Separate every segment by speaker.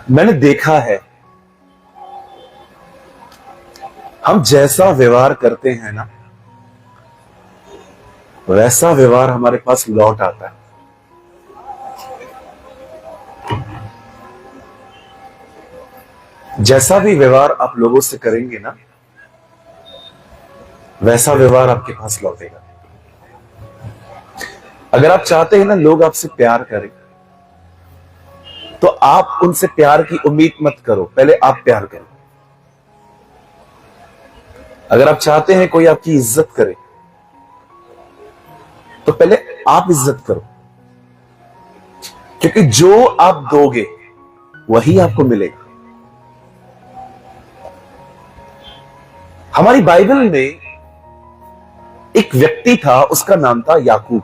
Speaker 1: मैंने देखा है, हम जैसा व्यवहार करते हैं ना, वैसा व्यवहार हमारे पास लौट आता है। जैसा भी व्यवहार आप लोगों से करेंगे ना, वैसा व्यवहार आपके पास लौटेगा। अगर आप चाहते हैं ना लोग आपसे प्यार करें, तो आप उनसे प्यार की उम्मीद मत करो, पहले आप प्यार करो। अगर आप चाहते हैं कोई आपकी इज्जत करे, तो पहले आप इज्जत करो, क्योंकि जो आप दोगे वही आपको मिलेगा। हमारी बाइबल में एक व्यक्ति था, उसका नाम था याकूब।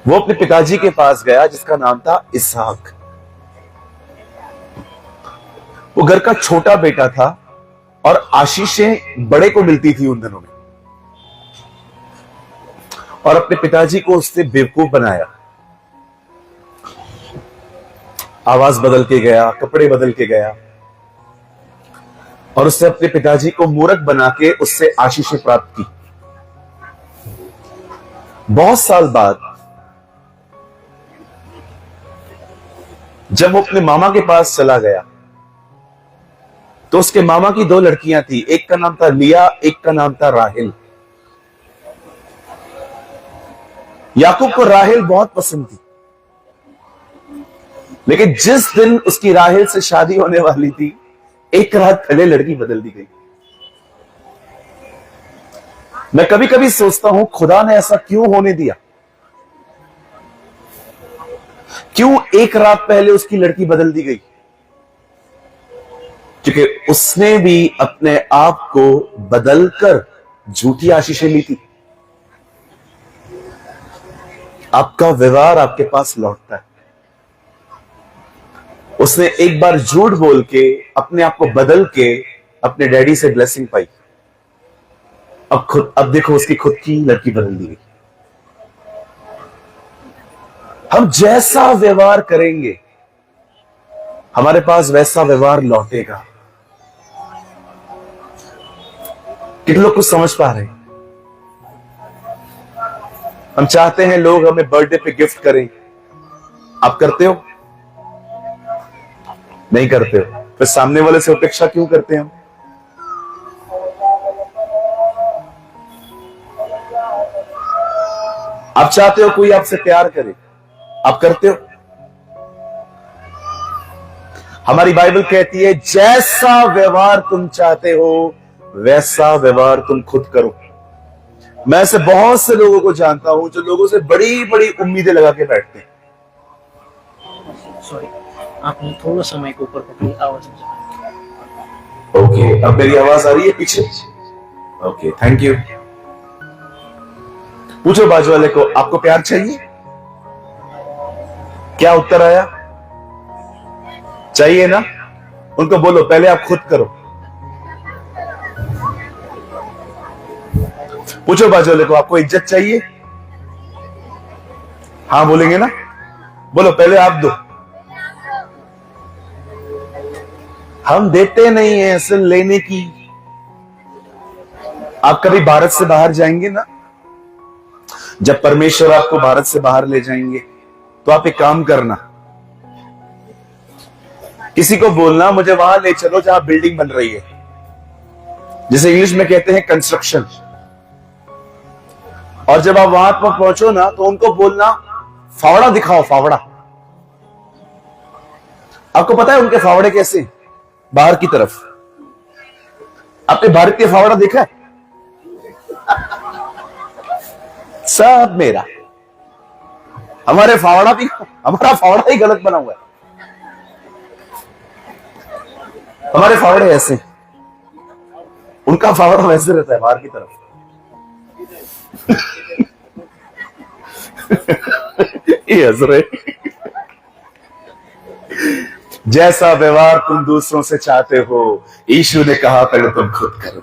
Speaker 1: वो अपने पिताजी के पास गया जिसका नाम था इसहाक। वो घर का छोटा बेटा था और आशीषें बड़े को मिलती थी उन दिनों में, और अपने पिताजी को उससे बेवकूफ बनाया। आवाज बदल के गया, कपड़े बदल के गया, और उससे अपने पिताजी को मूर्ख बना के उससे आशीषें प्राप्त की। बहुत साल बाद जब वो अपने मामा के पास चला गया, तो उसके मामा की दो लड़कियां थी, एक का नाम था लिया, एक का नाम था राहेल। याकूब को राहेल बहुत पसंद थी, लेकिन जिस दिन उसकी राहेल से शादी होने वाली थी, एक रात पहले लड़की बदल दी गई। मैं कभी कभी सोचता हूं, खुदा ने ऐसा क्यों होने दिया? क्यों एक रात पहले उसकी लड़की बदल दी गई? क्योंकि उसने भी अपने आप को बदलकर झूठी आशीषें ली थी। आपका व्यवहार आपके पास लौटता है। उसने एक बार झूठ बोल के अपने आप को बदल के अपने डैडी से ब्लेसिंग पाई। अब देखो, उसकी खुद की लड़की बदल दी गई। हम जैसा व्यवहार करेंगे, हमारे पास वैसा व्यवहार लौटेगा। कितने लोग कुछ समझ पा रहे हैं? हम चाहते हैं लोग हमें बर्थडे पे गिफ्ट करें। आप करते हो? नहीं करते हो? फिर सामने वाले से अपेक्षा क्यों करते हैं हम? आप चाहते हो कोई आपसे प्यार करे, आप करते हो? हमारी बाइबल कहती है, जैसा व्यवहार तुम चाहते हो वैसा व्यवहार तुम खुद करो। मैं ऐसे बहुत से लोगों को जानता हूं जो लोगों से बड़ी बड़ी उम्मीदें लगा के बैठते हैं।
Speaker 2: सॉरी, आपने थोड़ा समय के ऊपर पकड़ी, आवाज
Speaker 1: ओके, अब मेरी आवाज आ रही है पीछे? Okay, thank you. पूछो बाजू वाले को, आपको प्यार चाहिए? क्या उत्तर आया? चाहिए ना? उनको बोलो पहले आप खुद करो। पूछो बाजू वाले को, आपको इज्जत चाहिए? हाँ बोलेंगे ना? बोलो पहले आप दो। हम देते नहीं है असल लेने की। आप कभी भारत से बाहर जाएंगे ना, जब परमेश्वर आपको भारत से बाहर ले जाएंगे, तो आप एक काम करना, किसी को बोलना मुझे वहां ले चलो जहां बिल्डिंग बन रही है, जिसे इंग्लिश में कहते हैं कंस्ट्रक्शन। और जब आप वहां पर पहुंचो ना, तो उनको बोलना फावड़ा दिखाओ, फावड़ा। आपको पता है उनके फावड़े कैसे? बाहर की तरफ। आपने भारतीय फावड़ा देखा है? सब मेरा। हमारा फावड़ा ही गलत बना हुआ है। हमारे फावड़े ऐसे, उनका फावड़ा वैसे रहता है बाहर की तरफ। ये हंस रहे। जैसा व्यवहार तुम दूसरों से चाहते हो, यीशु ने कहा पहले तुम खुद करो।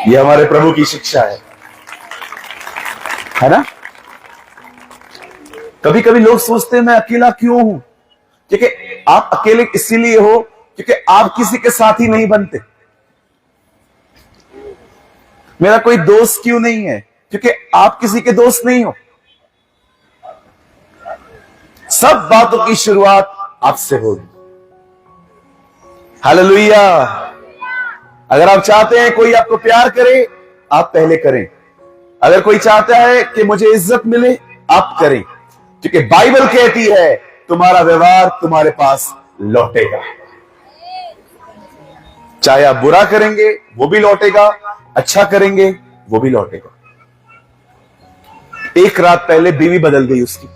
Speaker 1: ये हमारे प्रभु की शिक्षा है ना? कभी कभी लोग सोचते हैं मैं अकेला क्यों हूं, क्योंकि आप अकेले इसीलिए हो क्योंकि आप किसी के साथ ही नहीं बनते। मेरा कोई दोस्त क्यों नहीं है, क्योंकि आप किसी के दोस्त नहीं हो। सब बातों की शुरुआत आपसे होगी। हालेलुया। अगर आप चाहते हैं कोई आपको प्यार करे, आप पहले करें। अगर कोई चाहता है कि मुझे इज्जत मिले, आप करें, क्योंकि बाइबल कहती है तुम्हारा व्यवहार तुम्हारे पास लौटेगा। चाहे आप बुरा करेंगे वो भी लौटेगा, अच्छा करेंगे वो भी लौटेगा। एक रात पहले बीवी बदल गई उसकी,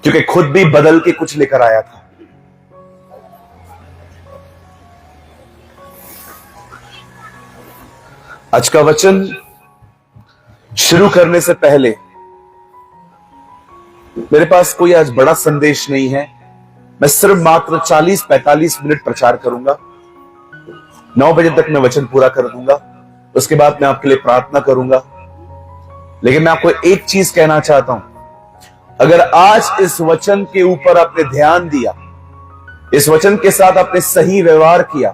Speaker 1: क्योंकि खुद भी बदल के कुछ लेकर आया था। आज का वचन शुरू करने से पहले मेरे पास कोई आज बड़ा संदेश नहीं है। मैं सिर्फ मात्र 40-45 मिनट प्रचार करूंगा। 9 बजे तक मैं वचन पूरा कर दूंगा। उसके बाद मैं आपके लिए प्रार्थना करूंगा। लेकिन मैं आपको एक चीज कहना चाहता हूं, अगर आज इस वचन के ऊपर आपने ध्यान दिया, इस वचन के साथ आपने सही व्यवहार किया,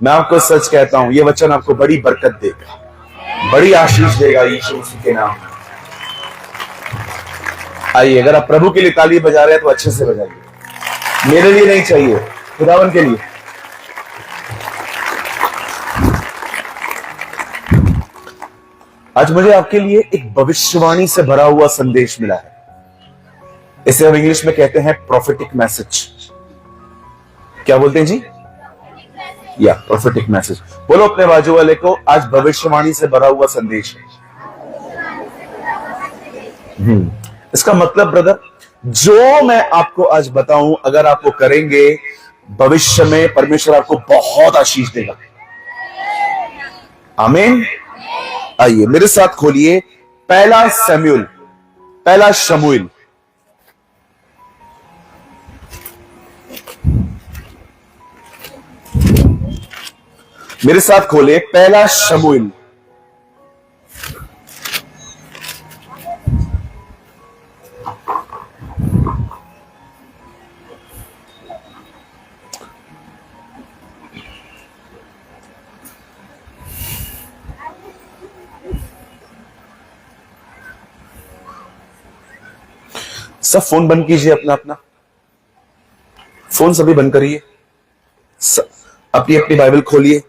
Speaker 1: मैं आपको सच कहता हूं, यह वचन आपको बड़ी बरकत देगा, बड़ी आशीष देगा यीशु मसीह के नाम में। आइए, अगर आप प्रभु के लिए ताली बजा रहे हैं तो अच्छे से बजाइए। मेरे लिए नहीं चाहिए, खुदावन के लिए। आज मुझे आपके लिए एक भविष्यवाणी से भरा हुआ संदेश मिला है। इसे हम इंग्लिश में कहते हैं प्रोफेटिक मैसेज। क्या बोलते हैं जी? या प्रोफेटिक मैसेज। बोलो अपने बाजू वाले को, आज भविष्यवाणी से भरा हुआ संदेश है। इसका मतलब ब्रदर, जो मैं आपको आज बताऊं, अगर आप वो करेंगे, भविष्य में परमेश्वर आपको बहुत आशीष देगा। आमीन। आइए मेरे साथ खोलिए पहला शमूएल। मेरे साथ खोले पहला शमूएल। सब फोन बंद कीजिए, अपना अपना फोन सभी बंद करिए, अपनी अपनी बाइबल खोलिए।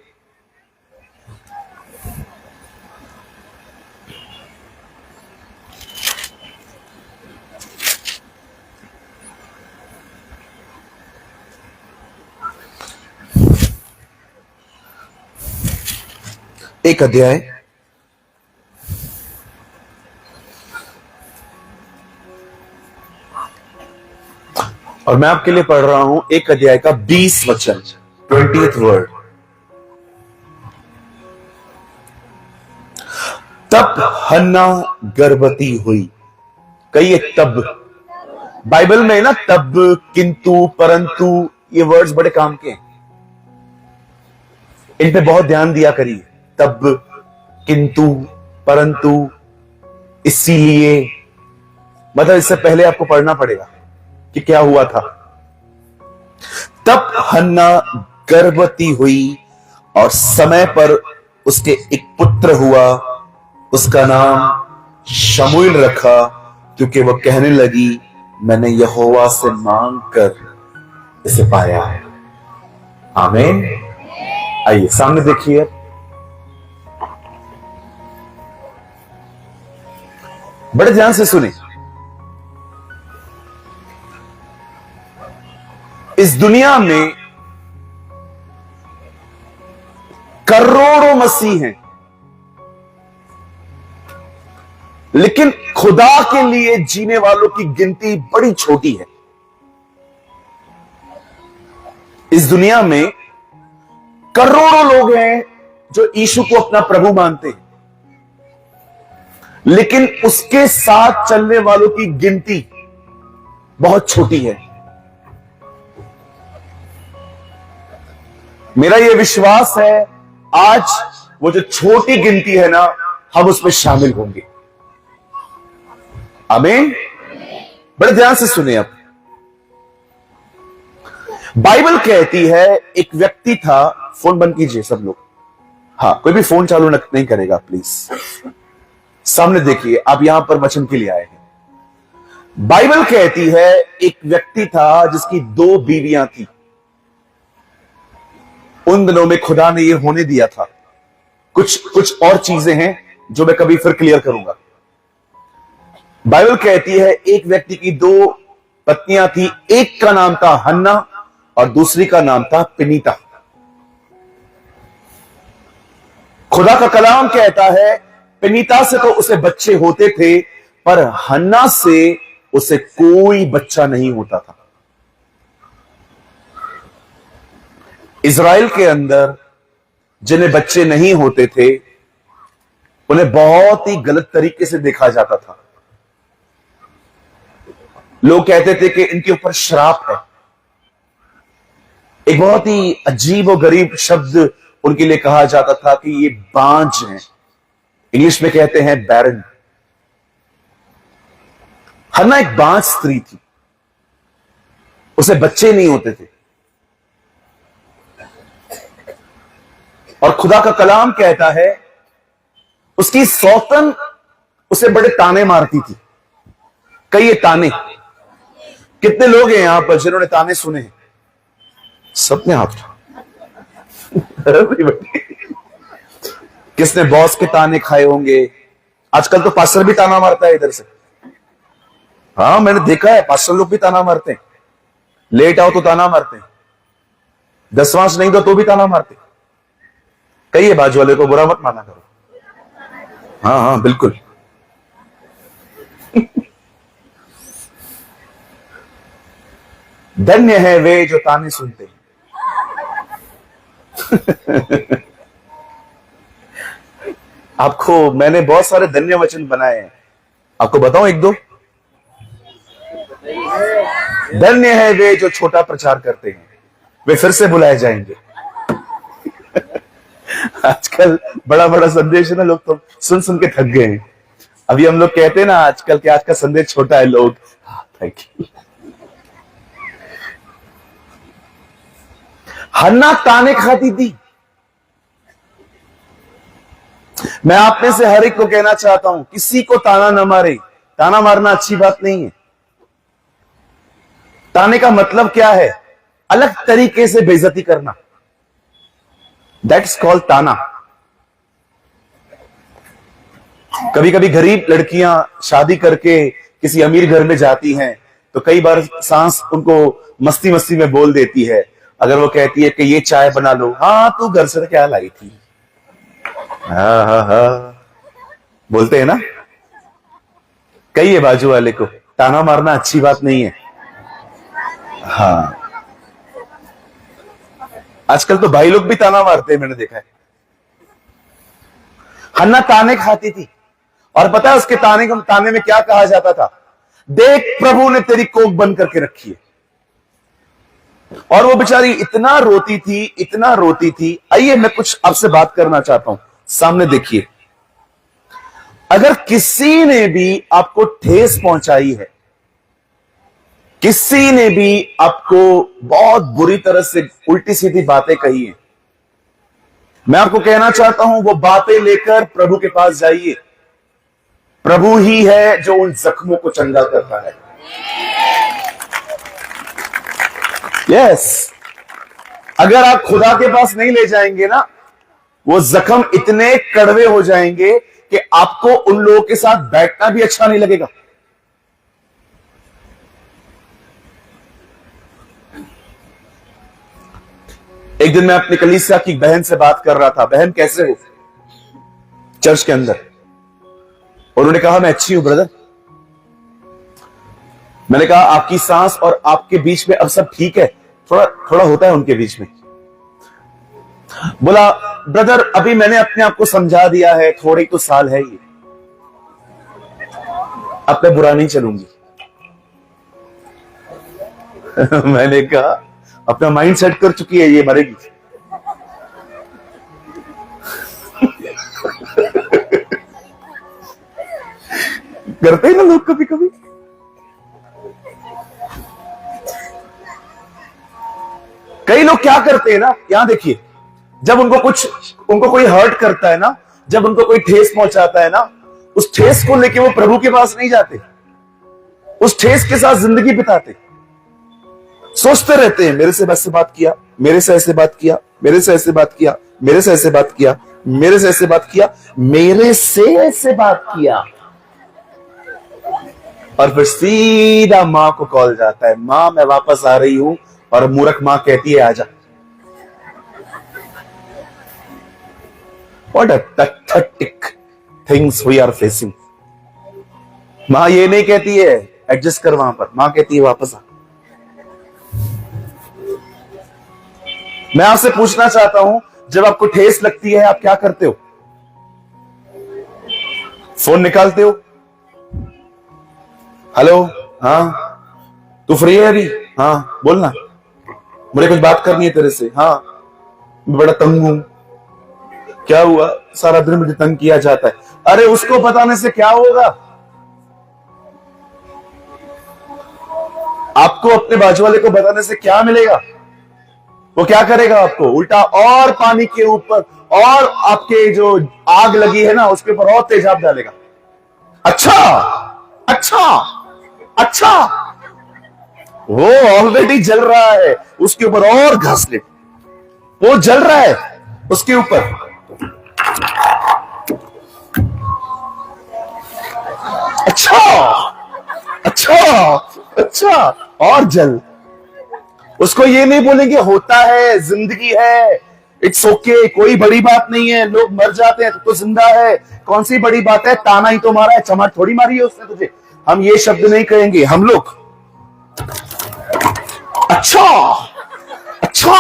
Speaker 1: एक अध्याय और मैं आपके लिए पढ़ रहा हूं एक अध्याय का 20 वचन, 20th वर्ड। तब हन्ना गर्भवती हुई। कई एक तब बाइबल में ना, तब, किंतु, परंतु, ये वर्ड्स बड़े काम के हैं। इन पे बहुत ध्यान दिया करिए। तब, किंतु, परंतु, इसीलिए, मतलब इससे पहले आपको पढ़ना पड़ेगा कि क्या हुआ था। तब हन्ना गर्भवती हुई और समय पर उसके एक पुत्र हुआ। उसका नाम शमूएल रखा, क्योंकि वह कहने लगी, मैंने यहोवा से मांग कर इसे पाया है। आमीन। आइए सामने देखिए। बड़े ध्यान से सुने। इस दुनिया में करोड़ों मसीह हैं, लेकिन खुदा के लिए जीने वालों की गिनती बड़ी छोटी है। इस दुनिया में करोड़ों लोग हैं जो यीशु को अपना प्रभु मानते हैं, लेकिन उसके साथ चलने वालों की गिनती बहुत छोटी है। मेरा यह विश्वास है, आज वो जो छोटी गिनती है ना, हम उसमें शामिल होंगे। आमीन। बड़े ध्यान से सुनिए आप। बाइबल कहती है एक व्यक्ति था, फोन बंद कीजिए सब लोग, हाँ कोई भी फोन चालू नहीं करेगा प्लीज। सामने देखिए, आप यहां पर वचन के लिए आए हैं। बाइबल कहती है एक व्यक्ति था जिसकी 2 बीवियां थी। उन दिनों में खुदा ने यह होने दिया था। कुछ और चीजें हैं जो मैं कभी फिर क्लियर करूंगा। बाइबल कहती है एक व्यक्ति की 2 पत्नियां थी। एक का नाम था हन्ना और दूसरी का नाम था पिनीता। खुदा का कलाम कहता है पिनीता से तो उसे बच्चे होते थे, पर हन्ना से उसे कोई बच्चा नहीं होता था। इज़राइल के अंदर जिन्हें बच्चे नहीं होते थे, उन्हें बहुत ही गलत तरीके से देखा जाता था। लोग कहते थे कि इनके ऊपर श्राप है। एक बहुत ही अजीब और गरीब शब्द उनके लिए कहा जाता था कि ये बांझ हैं। इंग्लिश में कहते हैं बैरन। हन्ना एक बांझ स्त्री थी, उसे बच्चे नहीं होते थे। और खुदा का कलाम कहता है उसकी सौतन उसे बड़े ताने मारती थी। कई ये ताने, कितने लोग हैं यहां पर जिन्होंने ताने सुने हैं? सबने हाथ। किसने बॉस के ताने खाए होंगे? आजकल तो पास्टर भी ताना मारता है इधर से। हाँ मैंने देखा है, पास्टर लोग भी ताना मारते हैं। लेट आओ तो ताना मारते हैं, दसवांश नहीं दो तो भी ताना मारते। कहिए बाजू वाले को बुरा मत माना करो। हाँ हाँ बिल्कुल। धन्य है वे जो ताने सुनते हैं। आपको मैंने बहुत सारे धन्य वचन बनाए हैं, आपको बताऊं 1-2? धन्य है वे जो छोटा प्रचार करते हैं, वे फिर से बुलाए जाएंगे। आजकल बड़ा बड़ा संदेश है ना, लोग तो सुन सुन के थक गए हैं। अभी हम लोग कहते हैं ना आजकल के आज का संदेश छोटा है, लोग थैंक यू। हन्ना ताने खाती थी। मैं आप में से हर एक को कहना चाहता हूं, किसी को ताना न मारे। ताना मारना अच्छी बात नहीं है। ताने का मतलब क्या है? अलग तरीके से बेइज्जती करना। दैट्स कॉल्ड ताना। कभी कभी गरीब लड़कियां शादी करके किसी अमीर घर में जाती हैं, तो कई बार सास उनको मस्ती मस्ती में बोल देती है। अगर वो कहती है कि ये चाय बना लो, हाँ तू घर से क्या लाई थी, हाँ हाँ हाँ बोलते हैं ना। कहिए बाजू वाले को, ताना मारना अच्छी बात नहीं है। हाँ आजकल तो भाई लोग भी ताना मारते हैं, मैंने देखा है। हन्ना ताने खाती थी, और पता है उसके ताने में क्या कहा जाता था? देख प्रभु ने तेरी कोख बंद करके रखी है। और वो बेचारी इतना रोती थी, इतना रोती थी। आइए मैं कुछ आपसे बात करना चाहता हूं, सामने देखिए। अगर किसी ने भी आपको ठेस पहुंचाई है, किसी ने भी आपको बहुत बुरी तरह से उल्टी सीधी बातें कही है, मैं आपको कहना चाहता हूं वो बातें लेकर प्रभु के पास जाइए। प्रभु ही है जो उन जख्मों को चंगा करता है। यस अगर आप खुदा के पास नहीं ले जाएंगे ना, वो जख्म इतने कड़वे हो जाएंगे कि आपको उन लोगों के साथ बैठना भी अच्छा नहीं लगेगा। एक दिन मैं अपनी कलीसिया की बहन से बात कर रहा था। बहन कैसे हो? चर्च के अंदर। और उन्होंने कहा मैं अच्छी हूं ब्रदर। मैंने कहा आपकी सांस और आपके बीच में अब सब ठीक है? थोड़ा थोड़ा होता है उनके बीच में। बोला ब्रदर अभी मैंने अपने आप को समझा दिया है, थोड़े तो साल है ये, अब मैं बुरा नहीं चलूंगी। मैंने कहा अपना माइंड सेट कर चुकी है, ये मरेगी। करते हैं ना लोग कभी कभी। कई लोग क्या करते हैं ना, यहां देखिए, जब उनको कोई हर्ट करता है ना, जब उनको कोई ठेस पहुंचाता है ना, उस ठेस को लेके वो प्रभु के पास नहीं जाते, उस ठेस के साथ जिंदगी बिताते, सोचते रहते हैं मेरे से ऐसे बात किया, मेरे से ऐसे बात किया, मेरे से ऐसे बात किया, मेरे से ऐसे बात किया, मेरे से ऐसे बात किया, मेरे से ऐसे बात किया, और फिर सीधा मां को कॉल जाता है, मां मैं वापस आ रही हूं, और मूर्ख मां कहती है आजा। What a pathetic things we are facing. मां ये नहीं कहती है एडजस्ट कर वहां पर, मां कहती है वापस आ। मैं आपसे पूछना चाहता हूं, जब आपको ठेस लगती है आप क्या करते हो? फोन निकालते हो, हेलो, हाँ तू फ्री है अभी? हाँ बोलना, मुझे कुछ बात करनी है तेरे से। हाँ मैं बड़ा तंग हूं। क्या हुआ? सारा दिन मुझे तंग किया जाता है। अरे उसको बताने से क्या होगा? आपको अपने बाजू वाले को बताने से क्या मिलेगा? वो क्या करेगा? आपको उल्टा और पानी के ऊपर, और आपके जो आग लगी है ना उसके ऊपर और तेजाब डालेगा। अच्छा अच्छा अच्छा, वो ऑलरेडी जल रहा है, उसके ऊपर और घासलेट, वो जल रहा है उसके ऊपर। अच्छा अच्छा अच्छा, और जल। उसको ये नहीं बोलेंगे होता है, जिंदगी है, इट्स ओके, कोई बड़ी बात नहीं है, लोग मर जाते हैं तो जिंदा है, कौन सी बड़ी बात है, ताना ही तो मारा है, चमाट थोड़ी मारी है उसने तुझे। हम ये शब्द नहीं कहेंगे हम लोग। अच्छा अच्छा,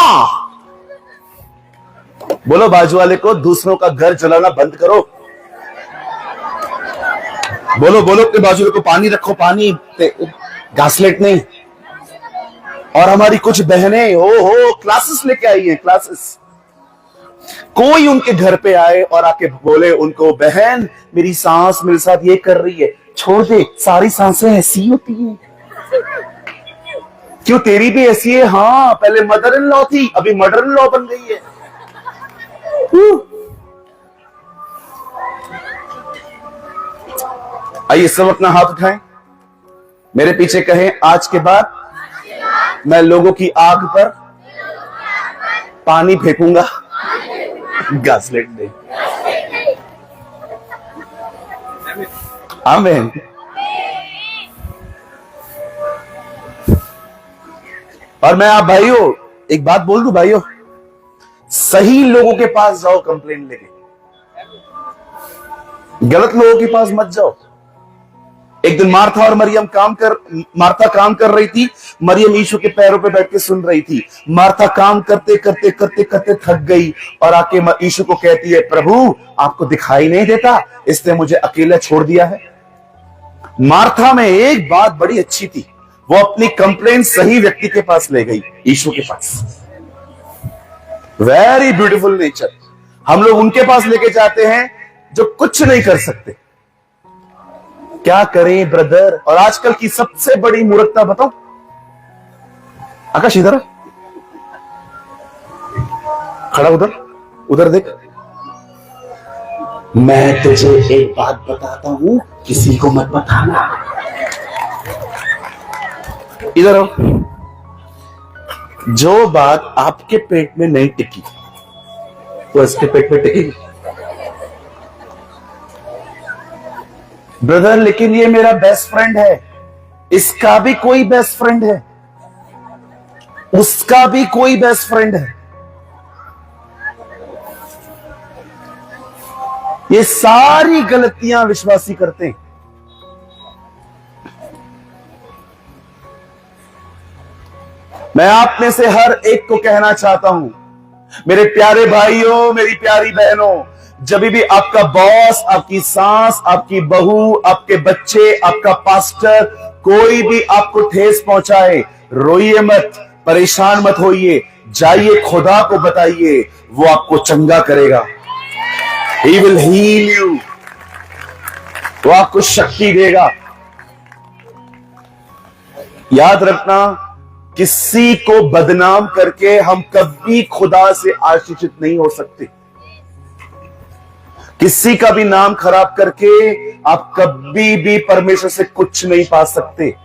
Speaker 1: बोलो बाजू वाले को दूसरों का घर जलाना बंद करो। बोलो बोलो अपने बाजू वाले को पानी रखो, पानी, घासलेट नहीं। और हमारी कुछ बहनें हो क्लासेस लेके आई हैं, क्लासेस। कोई उनके घर पे आए और आके बोले उनको, बहन मेरी सांस मेरे साथ ये कर रही है, छोड़ दे, सारी सांसें ऐसी होती हैं। क्यों तेरी भी ऐसी है? हाँ पहले मदर इन लॉ थी, अभी मदर इन लॉ बन गई है। आइए सब अपना हाथ उठाएं, मेरे पीछे कहें, आज के बाद मैं लोगों की आग पर पानी फेंकूंगा, घासलेट नहीं। आमीन। और मैं आप भाइयों एक बात बोल दूं, भाइयों सही लोगों के पास जाओ कंप्लेन लेके, गलत लोगों के पास मत जाओ। एक दिन मार्था और मरियम मार्था काम कर रही थी, मरियम यीशु के पैरों पे बैठ के सुन रही थी। मार्था काम करते करते करते करते थक गई और आके यीशु को कहती है, प्रभु आपको दिखाई नहीं देता, इसने मुझे अकेला छोड़ दिया है। मार्था में एक बात बड़ी अच्छी थी, वो अपनी कंप्लेंट सही व्यक्ति के पास ले गई, यीशु के पास। Very beautiful nature. हम लोग उनके पास लेके जाते हैं जो कुछ नहीं कर सकते। क्या करें ब्रदर? और आजकल की सबसे बड़ी मूर्खता बताओ, आकाश इधर खड़ा, उधर देख, मैं तुझे एक बात बताता हूं, किसी को मत बताना। इधर आओ। जो बात आपके पेट में नहीं टिकी वो इसके पेट में टिकेगी। ब्रदर लेकिन ये मेरा बेस्ट फ्रेंड है, इसका भी कोई बेस्ट फ्रेंड है, उसका भी कोई बेस्ट फ्रेंड है। ये सारी गलतियां विश्वासी करते हैं। मैं आप में से हर एक को कहना चाहता हूं, मेरे प्यारे भाइयों, मेरी प्यारी बहनों, जब भी आपका बॉस, आपकी सास, आपकी बहू, आपके बच्चे, आपका पास्टर, कोई भी आपको ठेस पहुंचाए, रोइए मत, परेशान मत होइए, जाइए खुदा को बताइए, वो आपको चंगा करेगा। He will heal you. वो आपको शक्ति देगा। याद रखना, किसी को बदनाम करके हम कभी खुदा से आशीषित नहीं हो सकते। किसी का भी नाम खराब करके आप कभी भी परमेश्वर से कुछ नहीं पा सकते।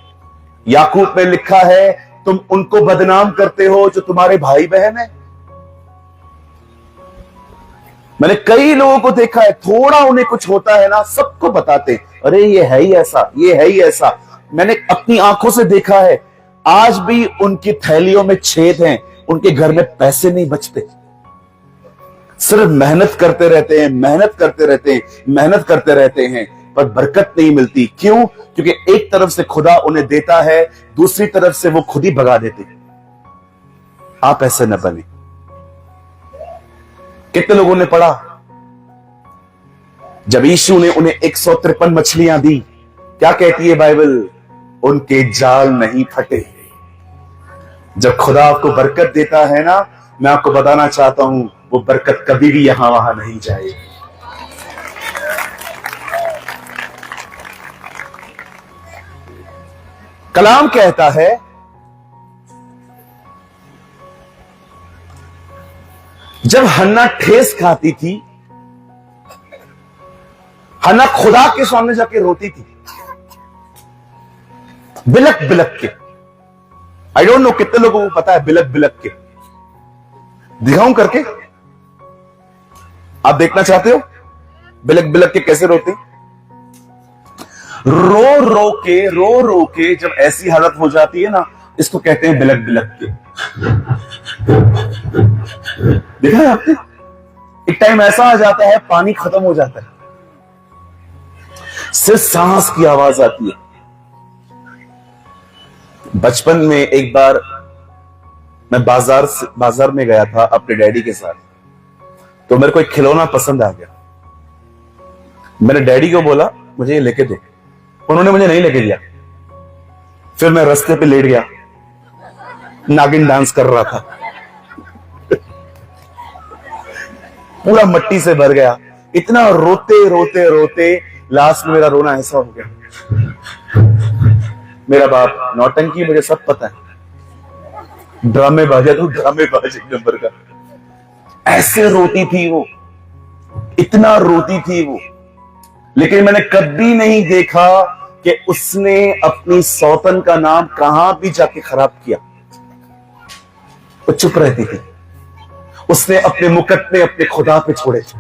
Speaker 1: याकूब में लिखा है, तुम उनको बदनाम करते हो जो तुम्हारे भाई बहन है। मैंने कई लोगों को देखा है, थोड़ा उन्हें कुछ होता है ना, सबको बताते, अरे ये है ही ऐसा, ये है ही ऐसा। मैंने अपनी आंखों से देखा है, आज भी उनकी थैलियों में छेद हैं, उनके घर में पैसे नहीं बचते। सिर्फ मेहनत करते रहते हैं, मेहनत करते रहते हैं, मेहनत करते रहते हैं, पर बरकत नहीं मिलती। क्यों? क्योंकि एक तरफ से खुदा उन्हें देता है, दूसरी तरफ से वो खुद ही भगा देते। आप ऐसे न बने। कितने लोगों ने पढ़ा, जब यीशु ने उन्हें 153 मछलियां दी, क्या कहती है बाइबल? उनके जाल नहीं फटे। जब खुदा आपको बरकत देता है ना, मैं आपको बताना चाहता हूं, वो बरकत कभी भी यहां वहां नहीं जाएगी। कलाम कहता है, जब हन्ना ठेस खाती थी, हन्ना खुदा के सामने जाके रोती थी, बिलक बिलक के। आई डोंट नो कितने लोगों को पता है बिलक बिलक के। दिखाऊं करके? आप देखना चाहते हो बिलक बिलक के कैसे रोते? रो रो के जब ऐसी हालत हो जाती है ना, इसको कहते हैं बिलक बिलक के। देखा है आपने? एक टाइम ऐसा आ जाता है, पानी खत्म हो जाता है, सिर्फ सांस की आवाज आती है। बचपन में एक बार मैं बाजार में गया था अपने डैडी के साथ, तो मेरे को एक खिलौना पसंद आ गया। मैंने डैडी को बोला, मुझे ये लेके दो। उन्होंने मुझे नहीं लेके दिया। फिर मैं रास्ते पे लेट गया, नागिन डांस कर रहा था, पूरा मिट्टी से भर गया। इतना रोते रोते रोते लास्ट में मेरा रोना ऐसा हो गया। मेरा बाप नौटंकी, मुझे सब पता है, ड्रामेबाज है, तो ड्रामेबाज एक नंबर का। ऐसे रोती थी वो, इतना रोती थी वो, लेकिन मैंने कभी नहीं देखा कि उसने अपनी सौतन का नाम कहां भी जाके खराब किया। वो चुप रहती थी। उसने अपने मुकदमे अपने खुदा पे छोड़े थे।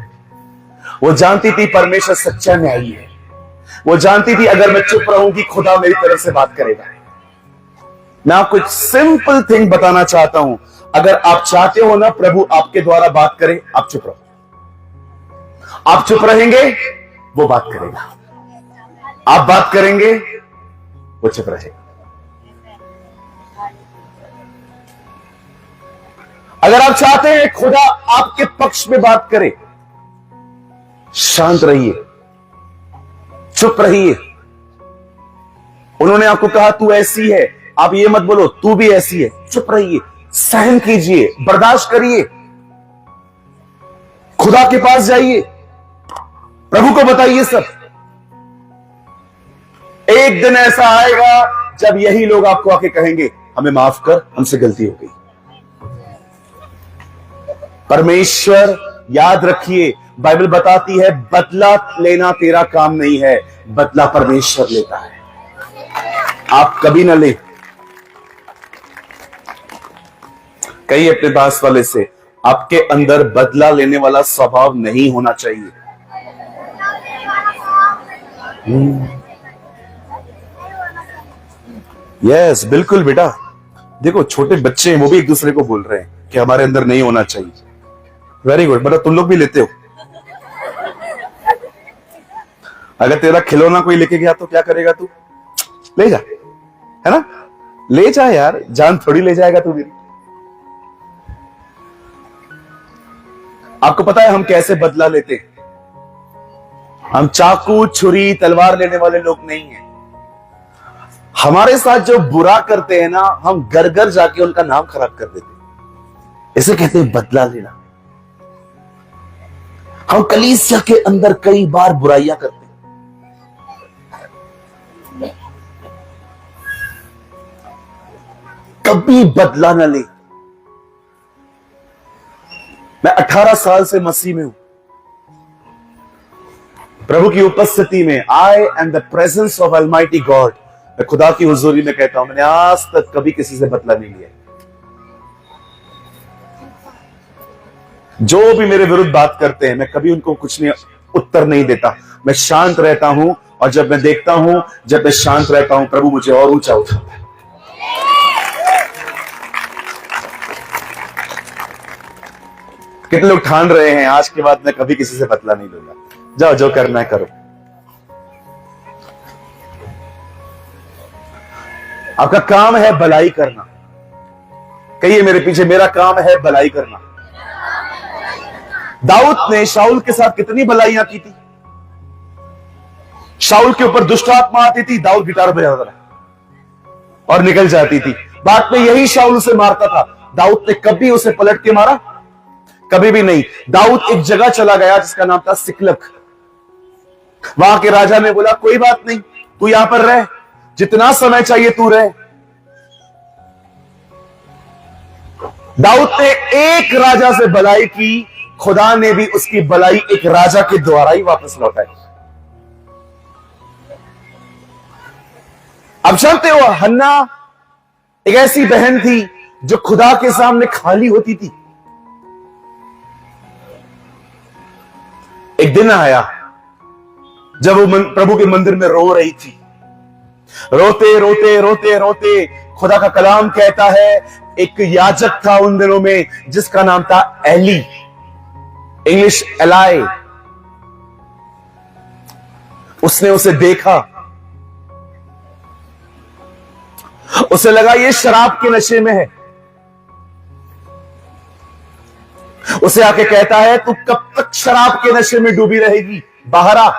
Speaker 1: वो जानती थी परमेश्वर सच्चा न्यायी है। वो जानती थी अगर मैं चुप रहूंगी, खुदा मेरी तरफ से बात करेगा। मैं आपको एक सिंपल थिंग बताना चाहता हूं, अगर आप चाहते हो ना प्रभु आपके द्वारा बात करे, आप चुप रहो। आप चुप रहेंगे, वो बात करेगा। आप बात करेंगे, वो चुप रहेगा। अगर आप चाहते हैं खुदा आपके पक्ष में बात करे, शांत रहिए, चुप रहिए। उन्होंने आपको कहा तू ऐसी है, आप ये मत बोलो तू भी ऐसी है। चुप रहिए, सहन कीजिए, बर्दाश्त करिए, खुदा के पास जाइए, प्रभु को बताइए सब। एक दिन ऐसा आएगा जब यही लोग आपको आके कहेंगे हमें माफ कर, हमसे गलती हो गई। परमेश्वर, याद रखिए, बाइबल बताती है बदला लेना तेरा काम नहीं है, बदला परमेश्वर लेता है। आप कभी ना ले। कहीं अपने पास वाले से, आपके अंदर बदला लेने वाला स्वभाव नहीं होना चाहिए। यस, बिल्कुल बेटा। देखो छोटे बच्चे हैं, वो भी एक दूसरे को बोल रहे हैं कि हमारे अंदर नहीं होना चाहिए। वेरी गुड, मतलब तुम लोग भी लेते हो। अगर तेरा खिलौना कोई लेके गया तो क्या करेगा तू? ले जा, है ना? ले जा यार, जान थोड़ी ले जाएगा तू मेरी। आपको पता है हम कैसे बदला लेते हैं? हम चाकू, छुरी, तलवार लेने वाले लोग नहीं हैं। हमारे साथ जो बुरा करते हैं ना, हम घर घर जाके उनका नाम खराब कर देते हैं। इसे कहते हैं बदला लेना। हम कलीसिया के अंदर कई बार बुराइयां करते हैं, कभी बदला न ले। मैं 18 साल से मसीह में हूं, प्रभु की उपस्थिति में, I am the presence of almighty God. मैं खुदा की हुजूरी में कहता हूं, मैंने आज तक कभी किसी से बदला नहीं लिया। जो भी मेरे विरुद्ध बात करते हैं, मैं कभी उनको कुछ नहीं उत्तर नहीं देता। मैं शांत रहता हूं, और जब मैं देखता हूं, जब मैं शांत रहता हूं, प्रभु मुझे और ऊंचा उठाता है। कितने लोग ठान रहे हैं आज के बाद मैं कभी किसी से बदला नहीं लूंगा। जाओ, जो करना है करो। आपका काम है भलाई करना। कहिए मेरे पीछे, मेरा काम है भलाई करना। दाऊद ने शाऊल के साथ कितनी भलाइयां की थी। शाऊल के ऊपर दुष्ट आत्मा आती थी, दाऊद गिटार बजाता था और निकल जाती थी। बाद में यही शाऊल उसे मारता था। दाऊद ने कभी उसे पलट के मारा? कभी भी नहीं। दाऊद एक जगह चला गया जिसका नाम था सिकलग। वहां के राजा ने बोला, कोई बात नहीं, तू यहां पर रह, जितना समय चाहिए तू रह। दाऊद ने एक राजा से भलाई की, खुदा ने भी उसकी भलाई एक राजा के द्वारा ही वापस लौटाई। अब जानते हो, हन्ना एक ऐसी बहन थी जो खुदा के सामने खाली होती थी। एक दिन आया जब वो प्रभु के मंदिर में रो रही थी। रोते रोते रोते रोते, खुदा का कलाम कहता है, एक याजक था उन दिनों में जिसका नाम था एली, इंग्लिश एलाई। उसने उसे देखा, उसे लगा ये शराब के नशे में है। उसे आके कहता है, तू कब तक शराब के नशे में डूबी रहेगी, बाहर आ।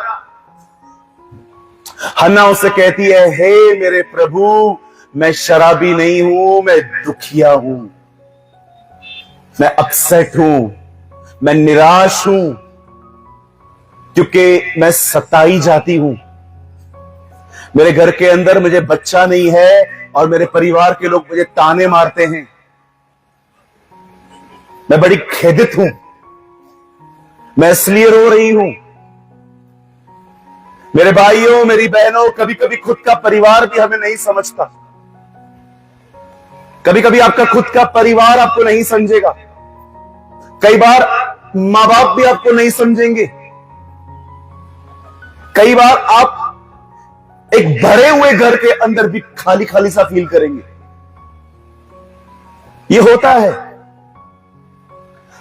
Speaker 1: हन्ना उसे कहती है, हे मेरे प्रभु, मैं शराबी नहीं हूं, मैं दुखिया हूं, मैं अपसेट हूं, मैं निराश हूं, क्योंकि मैं सताई जाती हूं। मेरे घर के अंदर मुझे बच्चा नहीं है और मेरे परिवार के लोग मुझे ताने मारते हैं। मैं बड़ी खेदित हूं, मैं इसलिए रो रही हूं। मेरे भाइयों, मेरी बहनों, कभी कभी खुद का परिवार भी हमें नहीं समझता। कभी कभी आपका खुद का परिवार आपको नहीं समझेगा। कई बार मां बाप भी आपको नहीं समझेंगे। कई बार आप एक भरे हुए घर के अंदर भी खाली खाली सा फील करेंगे। यह होता है।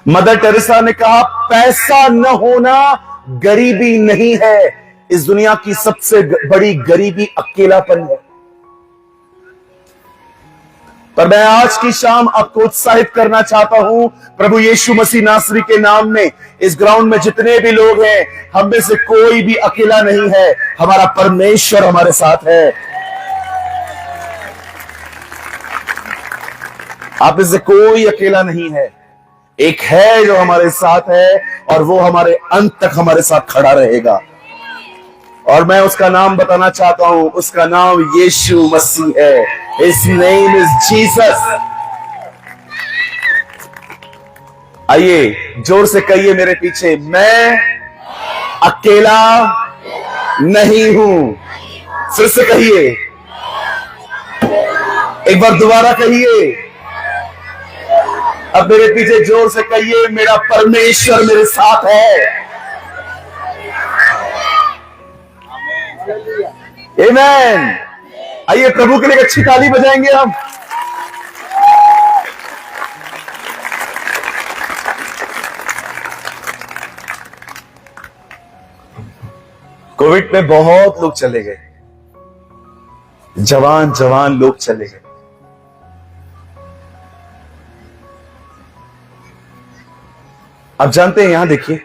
Speaker 1: मदर टेरेसा ने कहा, पैसा न होना गरीबी नहीं है, इस दुनिया की सबसे बड़ी गरीबी अकेलापन है। पर मैं आज की शाम आपको उत्साहित करना चाहता हूं, प्रभु यीशु मसीह नासरी के नाम में, इस ग्राउंड में जितने भी लोग हैं, हम में से कोई भी अकेला नहीं है। हमारा परमेश्वर हमारे साथ है। आप में से कोई अकेला नहीं है। एक है जो हमारे साथ है, और वो हमारे अंत तक हमारे साथ खड़ा रहेगा। और मैं उसका नाम बताना चाहता हूं, उसका नाम यीशु मसीह है। His name is Jesus। आइए जोर से कहिए मेरे पीछे, मैं अकेला नहीं हूं। फिर से कहिए, एक बार दोबारा कहिए। अब मेरे पीछे जोर से कहिए, मेरा परमेश्वर मेरे साथ है। आमीन। आइए प्रभु के लिए अच्छी ताली बजाएंगे हम। कोविड में बहुत लोग चले गए, जवान जवान लोग चले गए। आप जानते हैं, यहां देखिए,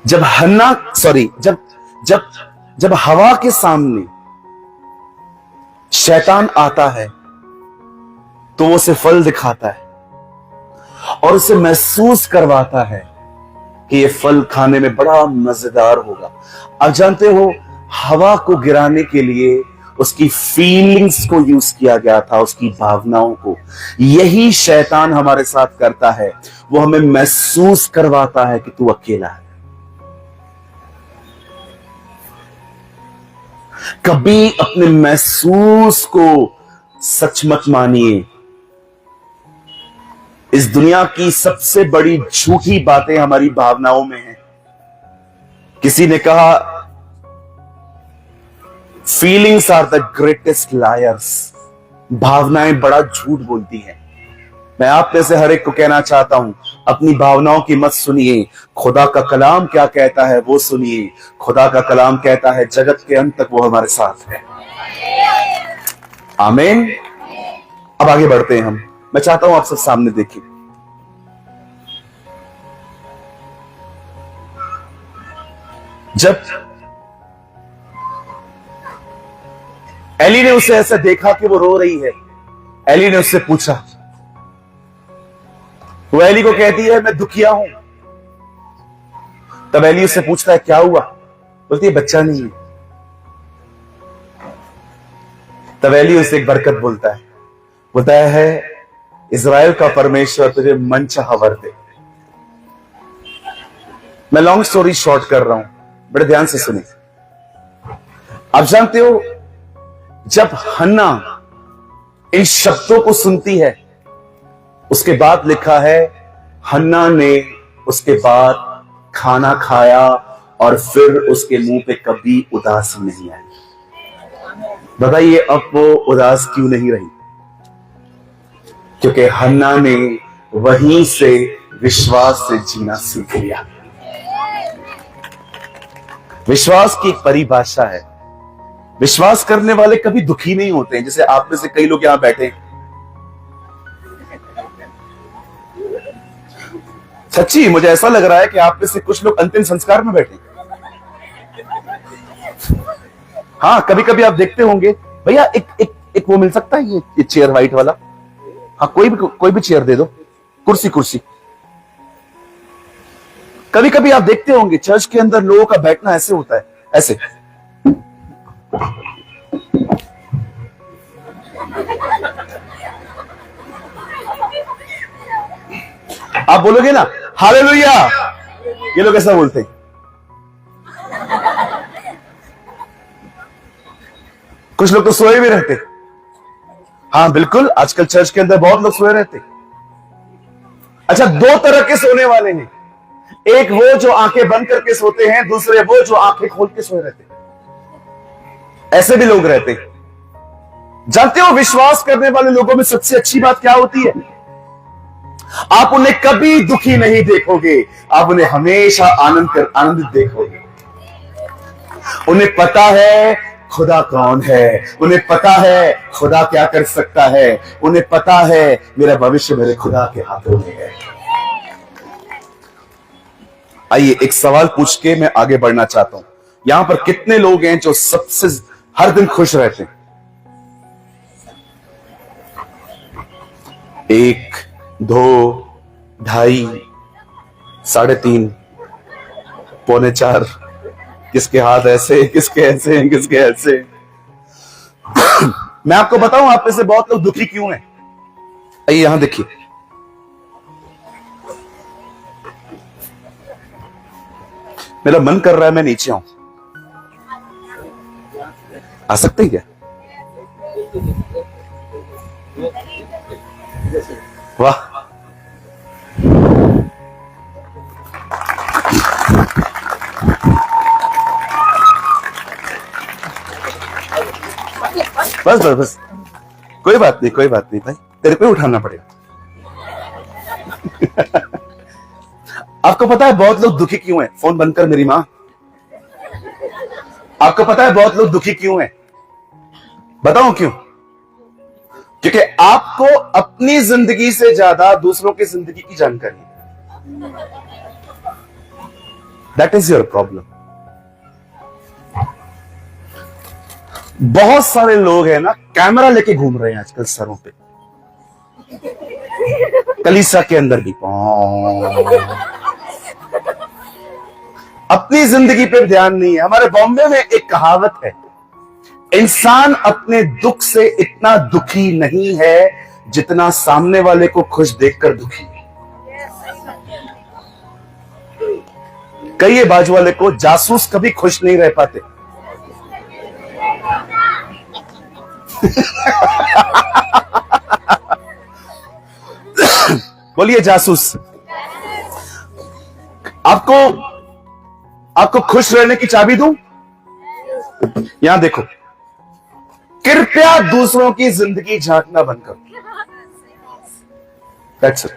Speaker 1: जब जब हवा के सामने शैतान आता है तो वो उसे फल दिखाता है और उसे महसूस करवाता है कि ये फल खाने में बड़ा मजेदार होगा। आप जानते हो, हवा को गिराने के लिए उसकी फीलिंग्स को यूज किया गया था, उसकी भावनाओं को। यही शैतान हमारे साथ करता है, वो हमें महसूस करवाता है कि तू अकेला है। कभी अपने महसूस को सच मत मानिए। इस दुनिया की सबसे बड़ी झूठी बातें हमारी भावनाओं में हैं। किसी ने कहा, feelings are the greatest liars. भावनाएं बड़ा झूठ बोलती हैं। मैं आप में से हर एक को कहना चाहता हूं, अपनी भावनाओं की मत सुनिए। खुदा का कलाम क्या कहता है वो सुनिए। खुदा का कलाम कहता है जगत के अंत तक वो हमारे साथ है। आमीन। अब आगे बढ़ते हैं हम। मैं चाहता हूं आप सब सामने देखिए। जब एली ने उसे ऐसा देखा कि वो रो रही है, एली ने उससे पूछा, वो एली को कहती है मैं दुखिया हूं। तब एली उससे पूछता है क्या हुआ? बोलती है बच्चा नहीं है। तब एली उसे एक बरकत बोलता है इज़राइल का परमेश्वर तुझे मन चाहा वर दे। मैं लॉन्ग स्टोरी शॉर्ट कर रहा हूं, बड़े ध्यान से सुनिए। आप जानते हो, जब हन्ना इन शब्दों को सुनती है, उसके बाद लिखा है हन्ना ने उसके बाद खाना खाया और फिर उसके मुंह पे कभी उदासी नहीं आई। बताइए अब वो उदास क्यों नहीं रही? क्योंकि हन्ना ने वहीं से विश्वास से जीना सीख लिया। विश्वास की एक परिभाषा है, विश्वास करने वाले कभी दुखी नहीं होते हैं। जैसे आप में से कई लोग यहां बैठे, सच्ची मुझे ऐसा लग रहा है कि आप में से कुछ लोग अंतिम संस्कार में बैठे। हाँ, कभी कभी आप देखते होंगे, भैया एक वो मिल सकता है, ये चेयर व्हाइट वाला। हाँ, कोई भी चेयर दे दो, कुर्सी। कभी कभी आप देखते होंगे चर्च के अंदर लोगों का बैठना ऐसे होता है, ऐसे। आप बोलोगे ना हालेलुया, ये लोग ऐसा बोलते हैं। कुछ लोग तो सोए भी रहते। हाँ बिल्कुल, आजकल चर्च के अंदर बहुत लोग सोए रहते। अच्छा, दो तरह के सोने वाले हैं। एक वो जो आंखें बंद करके सोते हैं, दूसरे वो जो आंखें खोल के सोए रहते हैं। ऐसे भी लोग रहते हैं। जानते हो, विश्वास करने वाले लोगों में सबसे अच्छी बात क्या होती है? आप उन्हें कभी दुखी नहीं देखोगे, आप उन्हें हमेशा आनंदित देखोगे। उन्हें पता है खुदा कौन है, उन्हें पता है खुदा क्या कर सकता है, उन्हें पता है मेरा भविष्य मेरे खुदा के हाथों में है। आइए एक सवाल पूछ के मैं आगे बढ़ना चाहता हूं। यहां पर कितने लोग हैं जो सबसे हर दिन खुश रहते हैं? 1, 2, 2.5, 3.5, 3.25। किसके हाथ ऐसे, किसके ऐसे हैं, किसके ऐसे। मैं आपको बताऊं आप में से बहुत लोग दुखी क्यों हैं। आइए यहां देखिए, मेरा मन कर रहा है मैं नीचे आऊं। आ सकते हैं क्या? वाह, बस कोई बात नहीं भाई, तेरे पे उठाना पड़ेगा। आपको पता है बहुत लोग दुखी क्यों हैं? फोन बंद कर मेरी मां। आपको पता है बहुत लोग दुखी क्यों हैं? बताऊं क्यों? क्योंकि आपको अपनी जिंदगी से ज्यादा दूसरों की जिंदगी की जानकारी है। That is your problem. बहुत सारे लोग हैं ना, कैमरा लेके घूम रहे हैं आजकल सरों पे, कलीसिया के अंदर भी। अपनी जिंदगी पे ध्यान नहीं है। हमारे बॉम्बे में एक कहावत है, इंसान अपने दुख से इतना दुखी नहीं है जितना सामने वाले को खुश देखकर दुखी है। कई बाजू वाले को जासूस कभी खुश नहीं रह पाते। बोलिए जासूस। आपको खुश रहने की चाबी दूं? यहां देखो, कृपया दूसरों की जिंदगी झांकना बंद करो। That's it.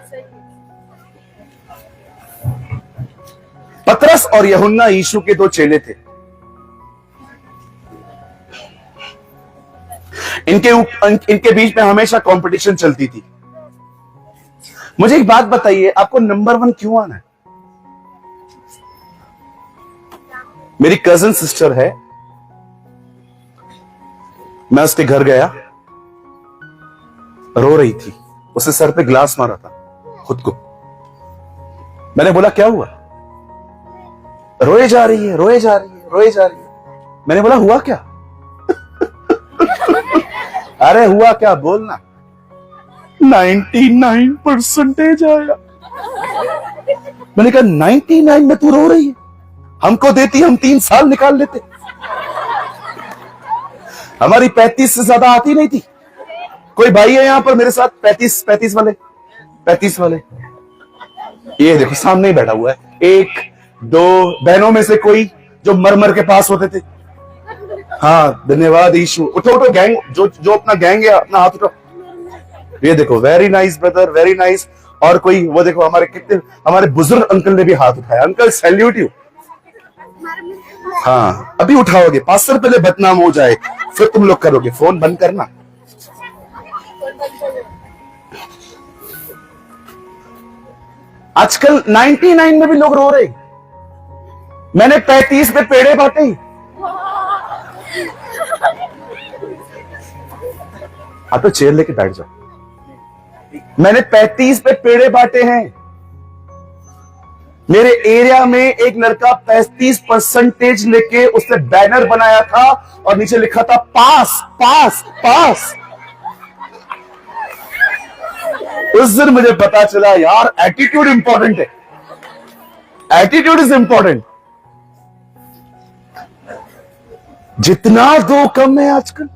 Speaker 1: पतरस और यूहन्ना यीशु के दो चेले थे। इनके बीच में हमेशा कंपटीशन चलती थी। मुझे एक बात बताइए, आपको नंबर 1 क्यों आना है? मेरी कजिन सिस्टर है, मैं उसके घर गया, रो रही थी, उसे सर पे ग्लास मारा था खुद को। मैंने बोला क्या हुआ? रोए जा रही है, रोए जा रही है, रोए जा रही है। मैंने बोला हुआ क्या? अरे हुआ क्या बोलना। 99% आया। मैंने कहा 99 में तू रो रही है? हमको देती हम 3 साल निकाल लेते। हमारी 35 से ज्यादा आती नहीं थी। कोई भाई है यहां पर मेरे साथ 35 वाले? ये देखो सामने ही बैठा हुआ है। 1-2 बहनों में से कोई जो मर के पास होते थे। हाँ धन्यवाद ईशु। उठो गैंग, जो अपना गैंग है अपना हाथ उठो। ये देखो very nice brother, very nice. और कोई वो देखो हमारे बुजुर्ग अंकल ने भी हाथ उठाया। Uncle salute you. हाँ अभी उठाओगे, पास्टर पहले बदनाम हो जाए फिर तुम लोग करोगे। फोन बंद करना। आजकल 99 में भी लोग रो रहे। मैंने 35 पे पेड़े बांटे। आप तो चेयर लेके बैठ जाओ। मैंने 35 पे पेड़े बांटे हैं। मेरे एरिया में एक लड़का 35% लेके उसने बैनर बनाया था और नीचे लिखा था पास पास पास। उस दिन मुझे पता चला यार एटीट्यूड इंपॉर्टेंट है। Attitude is important. जितना दो कम है आजकल।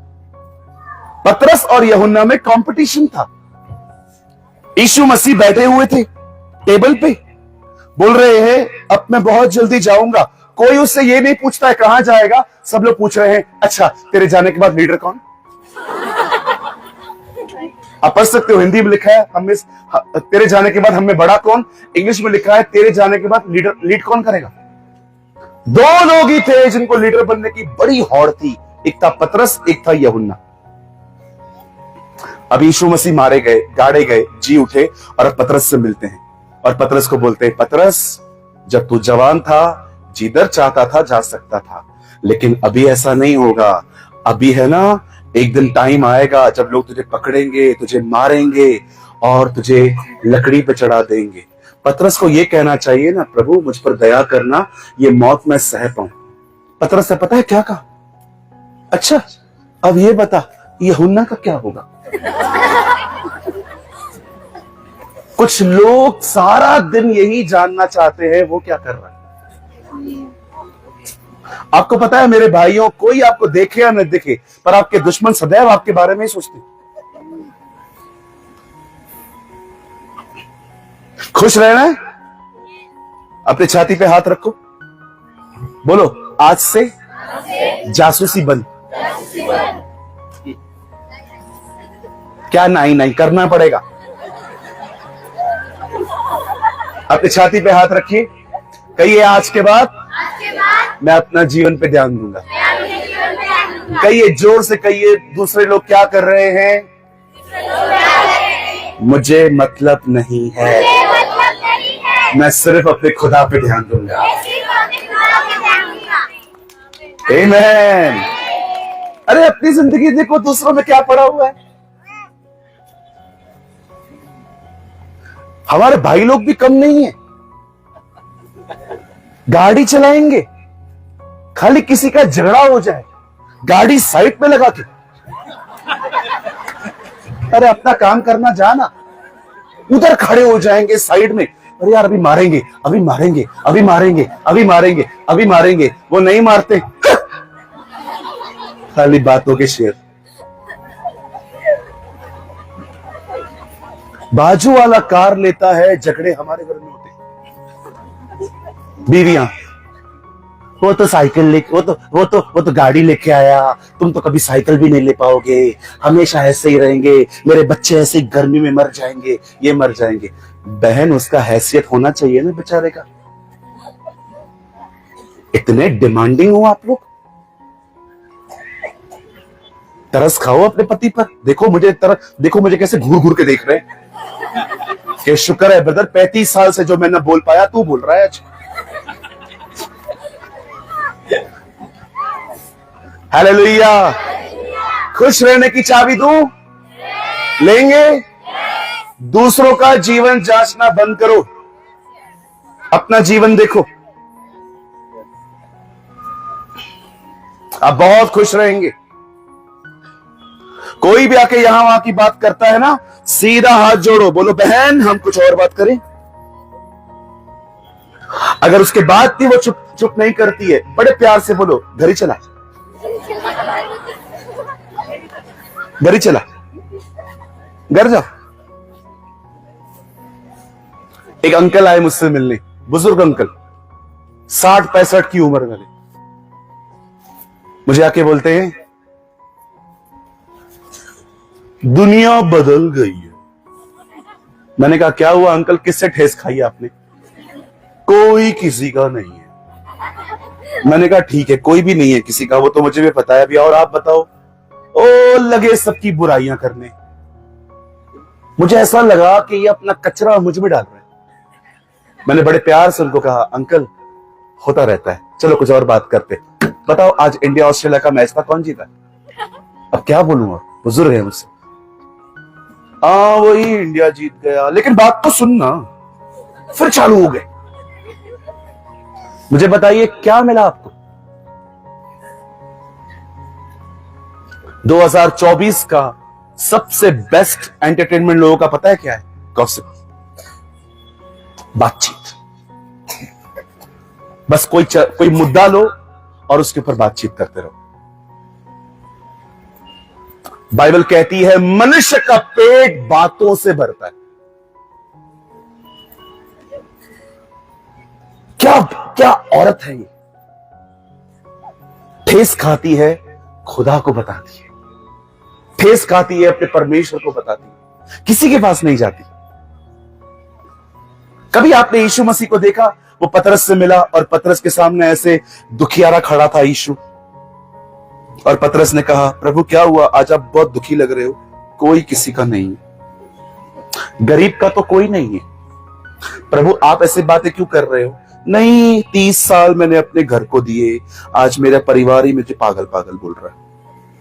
Speaker 1: पतरस और यूहन्ना में कंपटीशन था। यीशु मसीह बैठे हुए थे टेबल पे, बोल रहे हैं अब मैं बहुत जल्दी जाऊंगा। कोई उससे ये नहीं पूछता है कहां जाएगा। सब लोग पूछ रहे हैं अच्छा तेरे जाने के बाद लीडर कौन? आप पढ़ सकते हो, हिंदी में लिखा है हमें तेरे जाने के बाद हमें बड़ा कौन। इंग्लिश में लिखा है तेरे जाने के बाद लीड कौन करेगा। 2 लोग ही थे जिनको लीडर बनने की बड़ी हौड़ थी। एक था पतरस, एक था यूहन्ना। अब यीशु मसीह मारे गए, गाड़े गए, जी उठे और अब पतरस से मिलते हैं और पतरस को बोलते हैं पतरस जब तू जवान था जिधर चाहता था जा सकता था, लेकिन अभी ऐसा नहीं होगा। अभी है ना एक दिन टाइम आएगा जब लोग तुझे पकड़ेंगे, तुझे मारेंगे और तुझे लकड़ी पे चढ़ा देंगे। पतरस को यह कहना चाहिए ना प्रभु मुझ पर दया करना, ये मौत मैं सह पाऊं। पतरस से पता है क्या कहा? अच्छा अब ये बता यूहन्ना का क्या होगा। कुछ लोग सारा दिन यही जानना चाहते हैं वो क्या कर रहा है। आपको पता है मेरे भाइयों, कोई आपको देखे या न देखे पर आपके दुश्मन सदैव आपके बारे में ही सोचते। खुश रहना है? अपने छाती पे हाथ रखो, बोलो आज से जासूसी बंद। क्या नहीं करना पड़ेगा। अपने छाती पे हाथ रखिए, कहिए आज के बाद मैं अपना जीवन पे ध्यान दूंगा। कहिए जोर से, कहिए दूसरे लोग क्या कर रहे हैं मुझे मतलब नहीं है, मैं सिर्फ अपने खुदा पे ध्यान दूंगा। आमीन। अरे अपनी जिंदगी देखो, दूसरों में क्या पड़ा हुआ है। हमारे भाई लोग भी कम नहीं है, गाड़ी चलाएंगे खाली किसी का झगड़ा हो जाए गाड़ी साइड में लगा के, अरे अपना काम करना जाना। उधर खड़े हो जाएंगे साइड में, अरे यार अभी मारेंगे, अभी मारेंगे, अभी मारेंगे, अभी मारेंगे, अभी मारेंगे। वो नहीं मारते, खाली बातों के शेर। बाजू वाला कार लेता है, झगड़े हमारे घर में होते हैं। बीवियां, वो तो साइकिल ले, वो तो गाड़ी लेके आया, तुम तो कभी साइकिल भी नहीं ले पाओगे, हमेशा ऐसे ही रहेंगे, मेरे बच्चे ऐसे ही गर्मी में मर जाएंगे, ये मर जाएंगे। बहन, उसका हैसियत होना चाहिए ना बेचारे का। इतने डिमांडिंग हो आप लोग। तरस खाओ अपने पति पर। देखो मुझे कैसे घूर घूर के देख रहे हैं कि शुक्र है ब्रदर, 35 साल से जो मैं ना बोल पाया, तू बोल रहा है आज। हालेलुया। खुश रहने की चाबी दूं? लेंगे? दूसरों का जीवन जांचना बंद करो, अपना जीवन देखो, आप बहुत खुश रहेंगे। कोई भी आके यहां वहां की बात करता है ना, सीधा हाथ जोड़ो, बोलो बहन हम कुछ और बात करें। अगर उसके बाद भी वो चुप नहीं करती है, बड़े प्यार से बोलो घर ही चला, घर ही चला, घर जाओ। एक अंकल आए मुझसे मिलने, बुजुर्ग अंकल, 60-65 की उम्र वाले। मुझे आके बोलते हैं दुनिया बदल गई है। मैंने कहा क्या हुआ अंकल, किससे ठेस खाई आपने? कोई किसी का नहीं है। मैंने कहा ठीक है, कोई भी नहीं है किसी का, वो तो मुझे भी पता है अभी, और आप बताओ? ओ लगे सबकी बुराइयां करने। मुझे ऐसा लगा कि ये अपना कचरा मुझ में डाल रहे हैं। मैंने बड़े प्यार से उनको कहा अंकल होता रहता है, चलो कुछ और बात करते। बताओ आज इंडिया ऑस्ट्रेलिया का मैच था, कौन जीता? अब क्या बोलूंगा, बुजुर्ग है मुझसे। वही इंडिया जीत गया, लेकिन बात तो सुनना। फिर चालू हो गए। मुझे बताइए क्या मिला आपको? 2024 का सबसे बेस्ट एंटरटेनमेंट लोगों का पता है क्या है? गॉसिप, बातचीत। बस कोई मुद्दा लो और उसके ऊपर बातचीत करते रहो। बाइबल कहती है मनुष्य का पेट बातों से भरता है। क्या औरत है ये, ठेस खाती है, खुदा को बताती है, ठेस खाती है, अपने परमेश्वर को बताती है, किसी के पास नहीं जाती। कभी आपने यीशु मसीह को देखा? वो पतरस से मिला और पतरस के सामने ऐसे दुखियारा खड़ा था यीशु, और पतरस ने कहा प्रभु क्या हुआ, आज आप बहुत दुखी लग रहे हो? कोई किसी का नहीं है, गरीब का तो कोई नहीं है। प्रभु आप ऐसे बातें क्यों कर रहे हो? नहीं, 30 साल मैंने अपने घर को दिए, आज मेरा परिवार ही मुझे पागल पागल बोल रहा है,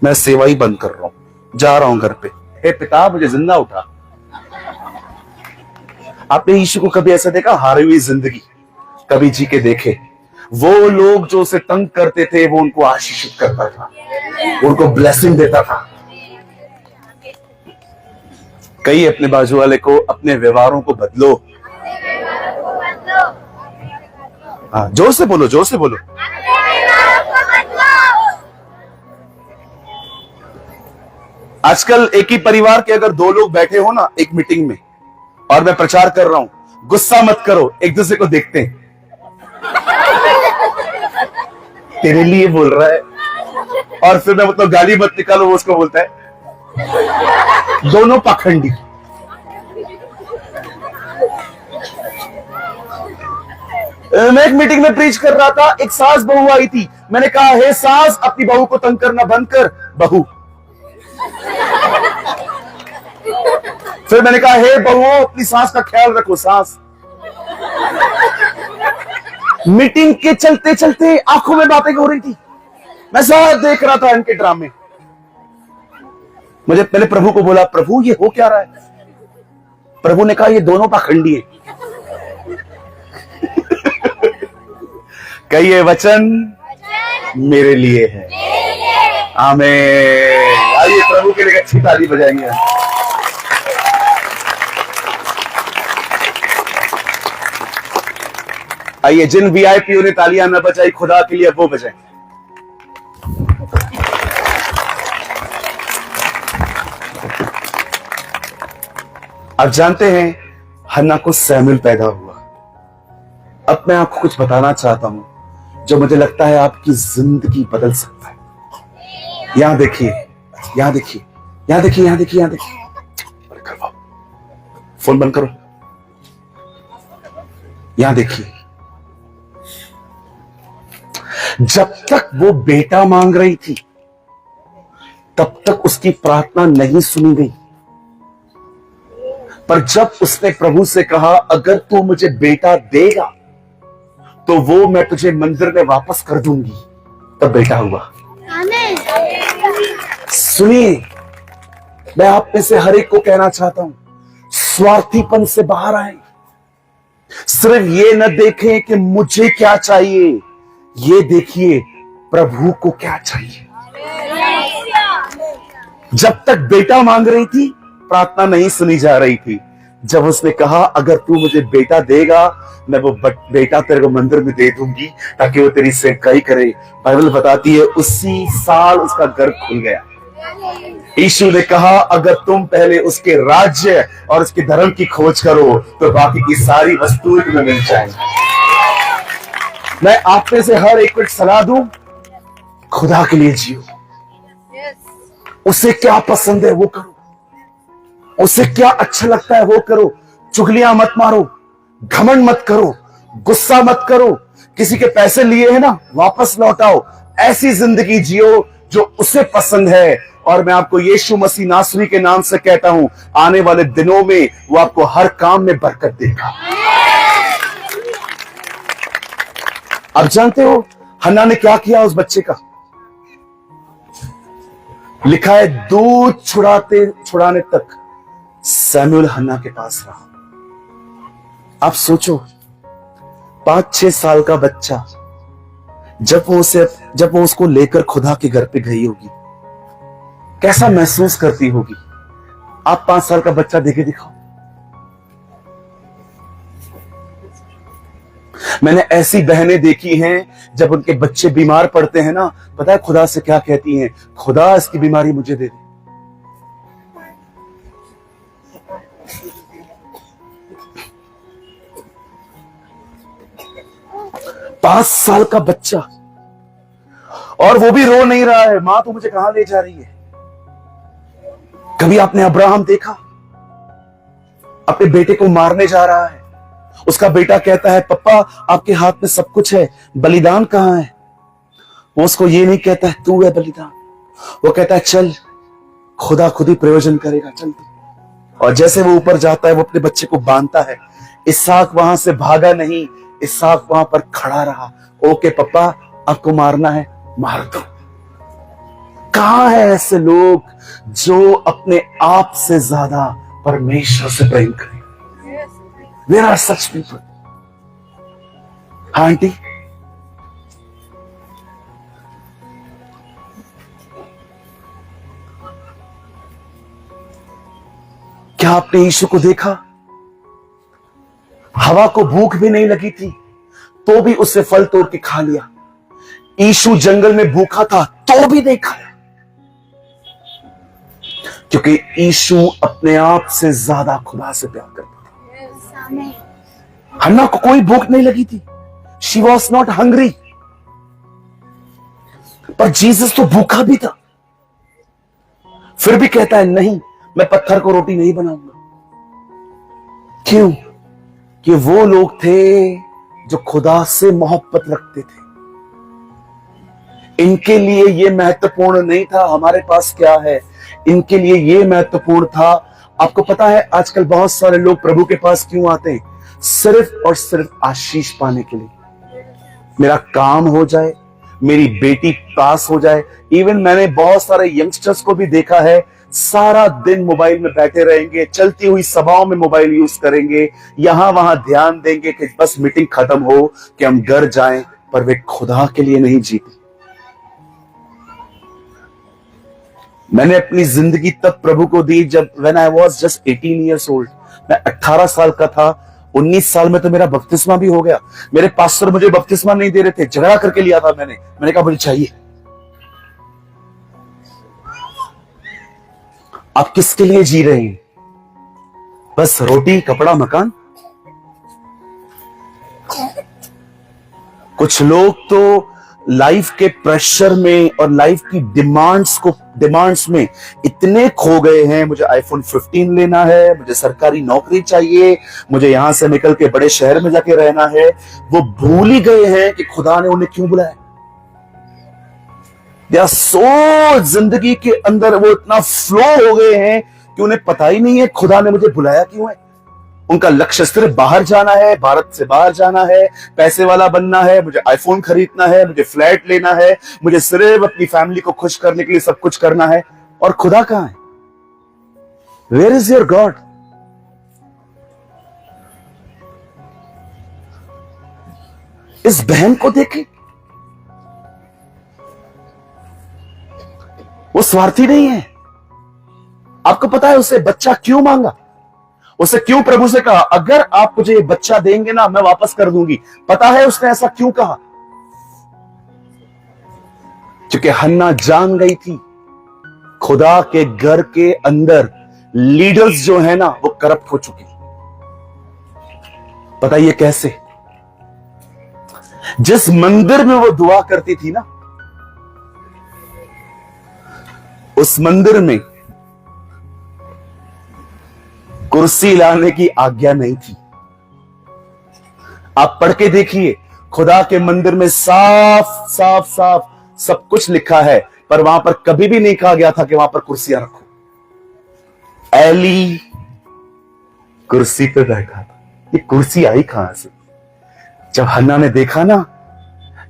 Speaker 1: मैं सेवा ही बंद कर रहा हूं, जा रहा हूं घर पे। हे पिता मुझे जिंदा उठा। आपने यीशु को कभी ऐसा देखा? हारी हुई जिंदगी कभी जी के देखे? वो लोग जो उसे तंग करते थे वो उनको आशीषित करता था, उनको ब्लेसिंग देता था। कई अपने बाजू वाले को अपने व्यवहारों को बदलो। हाँ जोर से बोलो, जोर से बोलो। आजकल एक ही परिवार के अगर 2 लोग बैठे हो ना एक मीटिंग में, और मैं प्रचार कर रहा हूं, गुस्सा मत करो, एक दूसरे को देखते हैं, तेरे लिए बोल रहा है, और फिर मैं मतलब गाली मत निकालो, वो उसको बोलता है। दोनों पाखंडी। मैं एक मीटिंग में प्रीच कर रहा था, एक सास बहू आई थी। मैंने कहा हे सास अपनी बहू को तंग करना बंद कर। बहू। फिर मैंने कहा हे बहू अपनी सास का ख्याल रखो। सास। मीटिंग के चलते चलते आंखों में बातें हो रही थी, मैं सब देख रहा था इनके ड्रामे। मुझे पहले प्रभु को बोला प्रभु ये हो क्या रहा है? प्रभु ने कहा ये दोनों पाखंडी है। कहिए वचन मेरे लिए है। आमीन। आइए प्रभु के लिए अच्छी ताली बजाएंगे। आइए, जिन वीआईपीओ ने तालियां न बजाई खुदा के लिए, वो बजाएं। आप जानते हैं हन्ना को सैमुएल पैदा हुआ। अब मैं आपको कुछ बताना चाहता हूं जो मुझे लगता है आपकी जिंदगी बदल सकता है। यहां देखिए, यहां देखिए, यहां देखिए, यहां देखिए, यहां देखिए। करवाओ, फोन बंद करो। यहां देखिए, जब तक वो बेटा मांग रही थी तब तक उसकी प्रार्थना नहीं सुनी गई, पर जब उसने प्रभु से कहा अगर तू मुझे बेटा देगा तो वो मैं तुझे मंदिर में वापस कर दूंगी, तब बेटा हुआ। सुनिए, मैं आप में से हर एक को कहना चाहता हूं, स्वार्थीपन से बाहर आए। सिर्फ ये न देखें कि मुझे क्या चाहिए, ये देखिए प्रभु को क्या चाहिए। जब तक बेटा मांग रही थी प्रार्थना नहीं सुनी जा रही थी। जब उसने कहा अगर तू मुझे बेटा देगा मैं वो बेटा तेरे को मंदिर में दे दूंगी ताकि वो तेरी सेवकाई करे, बाइबल बताती है उसी साल उसका गर्भ खुल गया। यीशु ने कहा अगर तुम पहले उसके राज्य और उसके धर्म की खोज करो तो बाकी की सारी वस्तुएं तुम्हें मिल जाएंगी। मैं आप में से हर एक को सलाह दूं, खुदा के लिए जियो। उसे क्या पसंद है वो करो, उसे क्या अच्छा लगता है वो करो। चुगलियां मत मारो, घमंड मत करो, गुस्सा मत करो, किसी के पैसे लिए हैं ना वापस लौटाओ। ऐसी जिंदगी जियो जो उसे पसंद है। और मैं आपको यीशु मसीह नासरी के नाम से कहता हूं, आने वाले दिनों में वो आपको हर काम में बरकत देगा। अब जानते हो हन्ना ने क्या किया उस बच्चे का? लिखा है दूध छुड़ाने तक सैमुएल हन्ना के पास रहा। आप सोचो 5-6 साल का बच्चा जब वो उसको लेकर खुदा के घर पे गई होगी कैसा महसूस करती होगी। आप 5 साल का बच्चा देखे दिखाओ। मैंने ऐसी बहनें देखी हैं जब उनके बच्चे बीमार पड़ते हैं ना, पता है खुदा से क्या कहती हैं? खुदा इसकी बीमारी मुझे दे दे। पांच साल का बच्चा, और वो भी रो नहीं रहा है, मां तो मुझे कहां ले जा रही है। कभी आपने अब्राहम देखा? अपने बेटे को मारने जा रहा है, उसका बेटा कहता है पप्पा आपके हाथ में सब कुछ है, बलिदान कहां है? वो उसको ये नहीं कहता है तू है बलिदान, वो कहता है चल खुदा खुद ही प्रयोजन करेगा, चल। और जैसे वो ऊपर जाता है वो अपने बच्चे को बांधता है। इसहाक वहां से भागा नहीं, इसहाक वहां पर खड़ा रहा। ओके पप्पा आपको मारना है, मार दो। कहां है ऐसे लोग जो अपने आप से ज्यादा परमेश्वर से प्रेम करें? Where are such people? हाँ आंटी, क्या आपने यीशु को देखा? हवा को भूख भी नहीं लगी थी तो भी उससे फल तोड़ के खा लिया। यीशु जंगल में भूखा था तो भी नहीं खाया, क्योंकि यीशु अपने आप से ज्यादा खुदा से प्यार करता था। हन्ना को कोई भूख नहीं लगी थी, शी वॉज नॉट हंग्री, पर जीसस तो भूखा भी था, फिर भी कहता है नहीं मैं पत्थर को रोटी नहीं बनाऊंगा। क्यों? कि वो लोग थे जो खुदा से मोहब्बत रखते थे। इनके लिए यह महत्वपूर्ण नहीं था हमारे पास क्या है, इनके लिए यह महत्वपूर्ण था। आपको पता है आजकल बहुत सारे लोग प्रभु के पास क्यों आते हैं? सिर्फ और सिर्फ आशीष पाने के लिए। मेरा काम हो जाए, मेरी बेटी पास हो जाए। इवन मैंने बहुत सारे यंगस्टर्स को भी देखा है, सारा दिन मोबाइल में बैठे रहेंगे, चलती हुई सभाओं में मोबाइल यूज करेंगे, यहां वहां ध्यान देंगे कि बस मीटिंग खत्म हो कि हम घर जाएं, पर वे खुदा के लिए नहीं जीते। मैंने अपनी जिंदगी तब प्रभु को दी जब when I was just 18 years old. मैं 18 साल का था। 19 साल में तो मेरा बपतिस्मा भी हो गया। मेरे पास्टर मुझे बपतिस्मा नहीं दे रहे थे, झगड़ा करके लिया था मैंने कहा मुझे चाहिए। आप किसके लिए जी रहे हैं? बस रोटी कपड़ा मकान? कुछ लोग तो लाइफ के प्रेशर में और लाइफ की डिमांड्स में इतने खो गए हैं। मुझे आईफोन 15 लेना है, मुझे सरकारी नौकरी चाहिए, मुझे यहां से निकल के बड़े शहर में जाके रहना है। वो भूल ही गए हैं कि खुदा ने उन्हें क्यों बुलाया। या सो जिंदगी के अंदर वो इतना फ्लो हो गए हैं कि उन्हें पता ही नहीं है खुदा ने मुझे बुलाया क्यों है। उनका लक्ष्य सिर्फ बाहर जाना है, भारत से बाहर जाना है, पैसे वाला बनना है, मुझे आईफोन खरीदना है, मुझे फ्लैट लेना है, मुझे सिर्फ अपनी फैमिली को खुश करने के लिए सब कुछ करना है। और खुदा कहां है? Where is your God? इस बहन को देखें, वो स्वार्थी नहीं है। आपको पता है उसे बच्चा क्यों मांगा? उसे क्यों प्रभु से कहा अगर आप मुझे ये बच्चा देंगे ना मैं वापस कर दूंगी? पता है उसने ऐसा क्यों कहा? क्योंकि हन्ना जान गई थी खुदा के घर के अंदर लीडर्स जो है ना वो करप्ट हो चुके। बताइए कैसे? जिस मंदिर में वो दुआ करती थी ना, उस मंदिर में कुर्सी लाने की आज्ञा नहीं थी। आप पढ़ के देखिए, खुदा के मंदिर में साफ साफ साफ सब कुछ लिखा है, पर वहां पर कभी भी नहीं कहा गया था कि वहां पर कुर्सियां रखो। एली कुर्सी पे बैठा था। ये कुर्सी आई कहां से? जब हन्ना ने देखा ना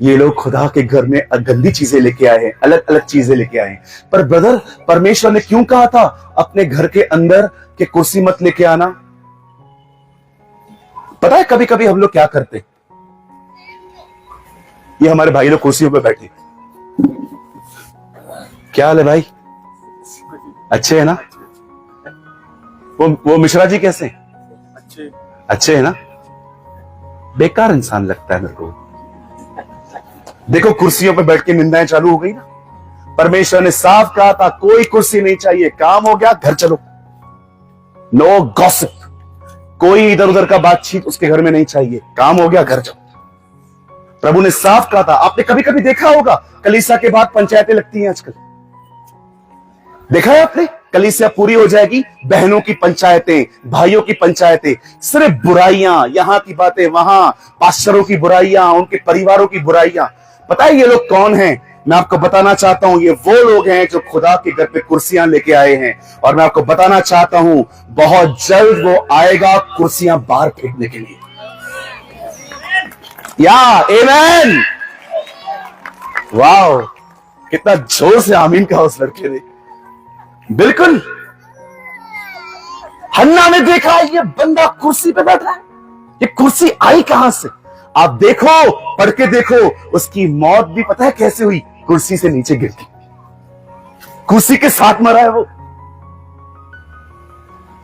Speaker 1: ये लोग खुदा के घर में गंदी चीजें लेके आए हैं, अलग अलग चीजें लेके आए हैं। पर ब्रदर, परमेश्वर ने क्यों कहा था अपने घर के अंदर कि कुर्सी मत लेके आना? पता है कभी कभी हम लोग क्या करते? ये हमारे भाई लोग कुर्सियों पे बैठे। क्या हाल है भाई? अच्छे है ना? वो मिश्रा जी कैसे? अच्छे है ना? बेकार इंसान लगता है मेरे को। देखो कुर्सियों पे बैठ के निंदाएं चालू हो गई ना। परमेश्वर ने साफ कहा था कोई कुर्सी नहीं चाहिए, काम हो गया घर चलो। नो गॉसिप, कोई इधर उधर का बातचीत उसके घर में नहीं चाहिए, काम हो गया घर जाओ। प्रभु ने साफ कहा था। आपने कभी कभी देखा होगा कलीसिया के बाद पंचायतें लगती हैं आजकल, देखा है आपने? कलीसिया पूरी हो जाएगी, बहनों की पंचायतें, भाइयों की पंचायतें, सिर्फ बुराइयां, यहां की बातें वहां, पास्टरों की बुराइयां, उनके परिवारों की बुराइयां। पता है ये लोग कौन हैं? मैं आपको बताना चाहता हूं, ये वो लोग हैं जो खुदा के घर पे कुर्सियां लेके आए हैं। और मैं आपको बताना चाहता हूं बहुत जल्द वो आएगा कुर्सियां बाहर फेंकने के लिए। या आमेन। वाओ, कितना जोर से आमीन कहा उस लड़के ने। बिल्कुल, हन्ना ने देखा ये बंदा कुर्सी पे बैठा है, ये कुर्सी आई कहां से? आप देखो, पढ़ के देखो, उसकी मौत भी पता है कैसे हुई? कुर्सी से नीचे गिर के, कुर्सी के साथ मरा है वो।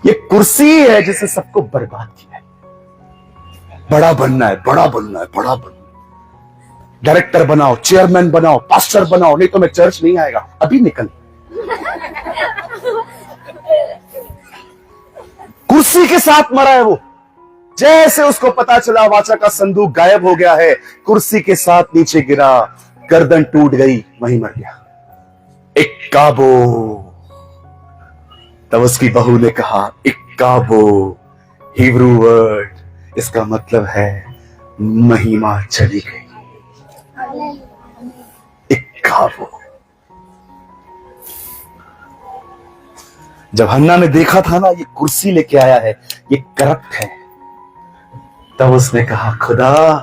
Speaker 1: ये कुर्सी है जिसे सबको बर्बाद किया है। बड़ा बनना है, बड़ा बनना है, बड़ा बनना है। डायरेक्टर बनाओ, चेयरमैन बनाओ, पास्टर बनाओ, नहीं तो मैं चर्च नहीं आएगा। अभी निकल। कुर्सी के साथ मरा है वो। जैसे उसको पता चला वाचा का संदूक गायब हो गया है, कुर्सी के साथ नीचे गिरा, गर्दन टूट गई, वहीं मर गया। इक्काबो। तब उसकी बहू ने कहा इक्काबो, हिब्रू वर्ड, इसका मतलब है महिमा चली गई। इक्काबो। जब हन्ना ने देखा था ना ये कुर्सी लेके आया है, ये करप्ट है, तब उसने कहा खुदा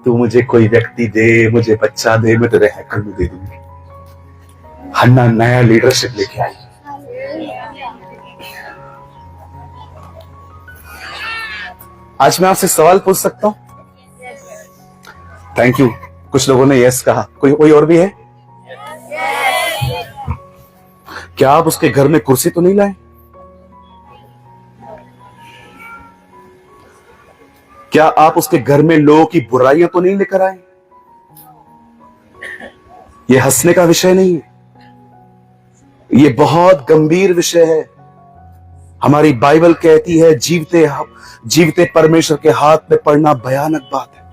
Speaker 1: तू मुझे कोई व्यक्ति दे, मुझे बच्चा दे, मैं तेरे हैकल में दे दूंगी। हन्ना नया लीडरशिप लेके आई। आज मैं आपसे सवाल पूछ सकता हूं? Thank you. कुछ लोगों ने यस कहा, कोई और भी है? क्या आप उसके घर में कुर्सी तो नहीं लाए? क्या आप उसके घर में लोगों की बुराइयां तो नहीं लेकर आए? यह हंसने का विषय नहीं है, यह बहुत गंभीर विषय है। हमारी बाइबल कहती है जीवते परमेश्वर के हाथ में पड़ना भयानक बात है।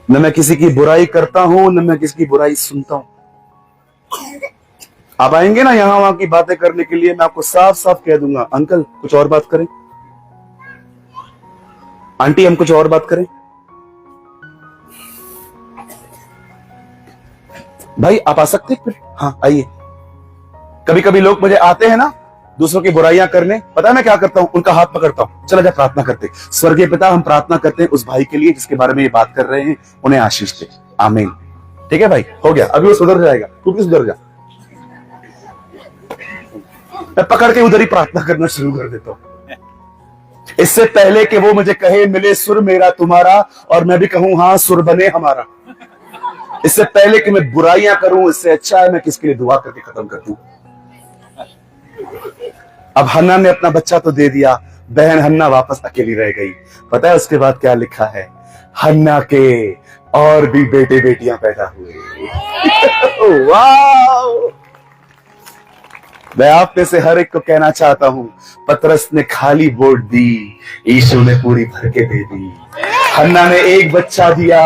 Speaker 1: न मैं किसी की बुराई करता हूं, न मैं किसी की बुराई सुनता हूं। आप आएंगे ना यहां वहां की बातें करने के लिए, मैं आपको साफ साफ कह दूंगा, अंकल कुछ और बात करें, आंटी हम कुछ और बात करें। भाई आप आ सकते हैं? हाँ आइए। कभी कभी लोग मुझे आते हैं ना दूसरों की बुराइयां करने, पता है मैं क्या करता हूं? उनका हाथ पकड़ता हूं, चला जा प्रार्थना करते। स्वर्गीय पिता, हम प्रार्थना करते हैं उस भाई के लिए जिसके बारे में ये बात कर रहे हैं, उन्हें आशीष दे, आमीन। ठीक है भाई, हो गया, अभी वो सुधर जाएगा, तू भी सुधर जा। मैं पकड़ के उधर ही प्रार्थना करना शुरू कर देता हूं, इससे पहले कि वो मुझे कहे मिले सुर मेरा तुम्हारा और मैं भी कहूं हाँ सुर बने हमारा। इससे पहले कि मैं बुराइयां करूं, इससे अच्छा है मैं किसके लिए दुआ करके खत्म कर दूं। अब हन्ना ने अपना बच्चा तो दे दिया, बहन हन्ना वापस अकेली रह गई। पता है उसके बाद क्या लिखा है? हन्ना के और भी बेटे बेटियां पैदा हुए। वाह! मैं आप में से हर एक को कहना चाहता हूं, पतरस ने खाली बोट दी, यीशु ने पूरी भर के दे दी। हन्ना ने एक बच्चा दिया,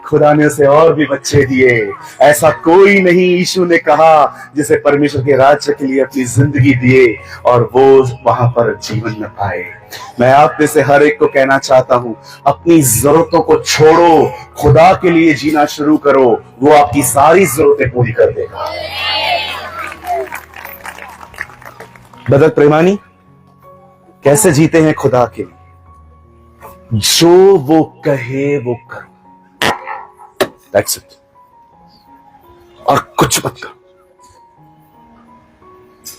Speaker 1: खुदा ने उसे और भी बच्चे दिए। ऐसा कोई नहीं, यीशु ने कहा, जिसे परमेश्वर के राज्य के लिए अपनी जिंदगी दिए और वो वहां पर जीवन न पाए। मैं आप में से हर एक को कहना चाहता हूं, अपनी जरूरतों को छोड़ो, खुदा के लिए जीना शुरू करो, वो आपकी सारी जरूरतें पूरी कर देगा। ब्रदर प्रेमानी, कैसे जीते हैं खुदा के लिए? जो वो कहे वो करो, दैट्स इट, और कुछ मत करो।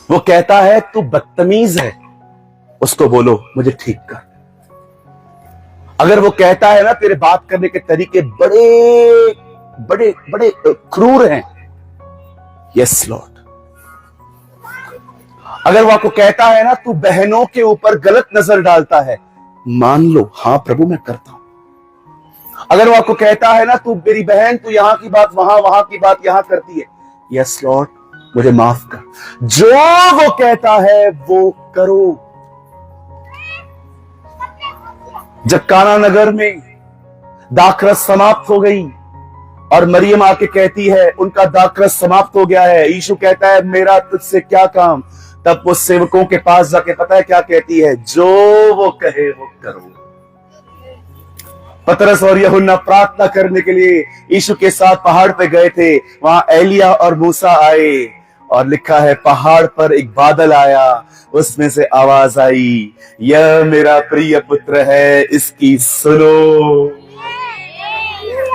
Speaker 1: वो कहता है तू बदतमीज है, उसको बोलो मुझे ठीक कर। अगर वो कहता है ना तेरे बात करने के तरीके बड़े बड़े बड़े क्रूर हैं, यस लॉर्ड। अगर वो आपको कहता है ना तू बहनों के ऊपर गलत नजर डालता है, मान लो हाँ प्रभु मैं करता हूं। अगर वो आपको कहता है ना तू मेरी बहन, तू यहां की बात वहां, वहां की बात यहां करती है, यस लॉर्ड मुझे माफ कर। जो वो कहता है वो करो। जब काना नगर में दाखरस समाप्त हो गई और मरियम आके कहती है उनका दाखरस समाप्त हो गया है, यीशु कहता है मेरा तुझसे क्या काम। तब वो सेवकों के पास जाके पता है क्या कहती है? जो वो कहे वो करो। पतरस और यूहन्ना प्रार्थना करने के लिए यीशु के साथ पहाड़ पे गए थे। वहां एलिया और मूसा आए और लिखा है पहाड़ पर एक बादल आया, उसमें से आवाज आई, यह मेरा प्रिय पुत्र है, इसकी सुनो।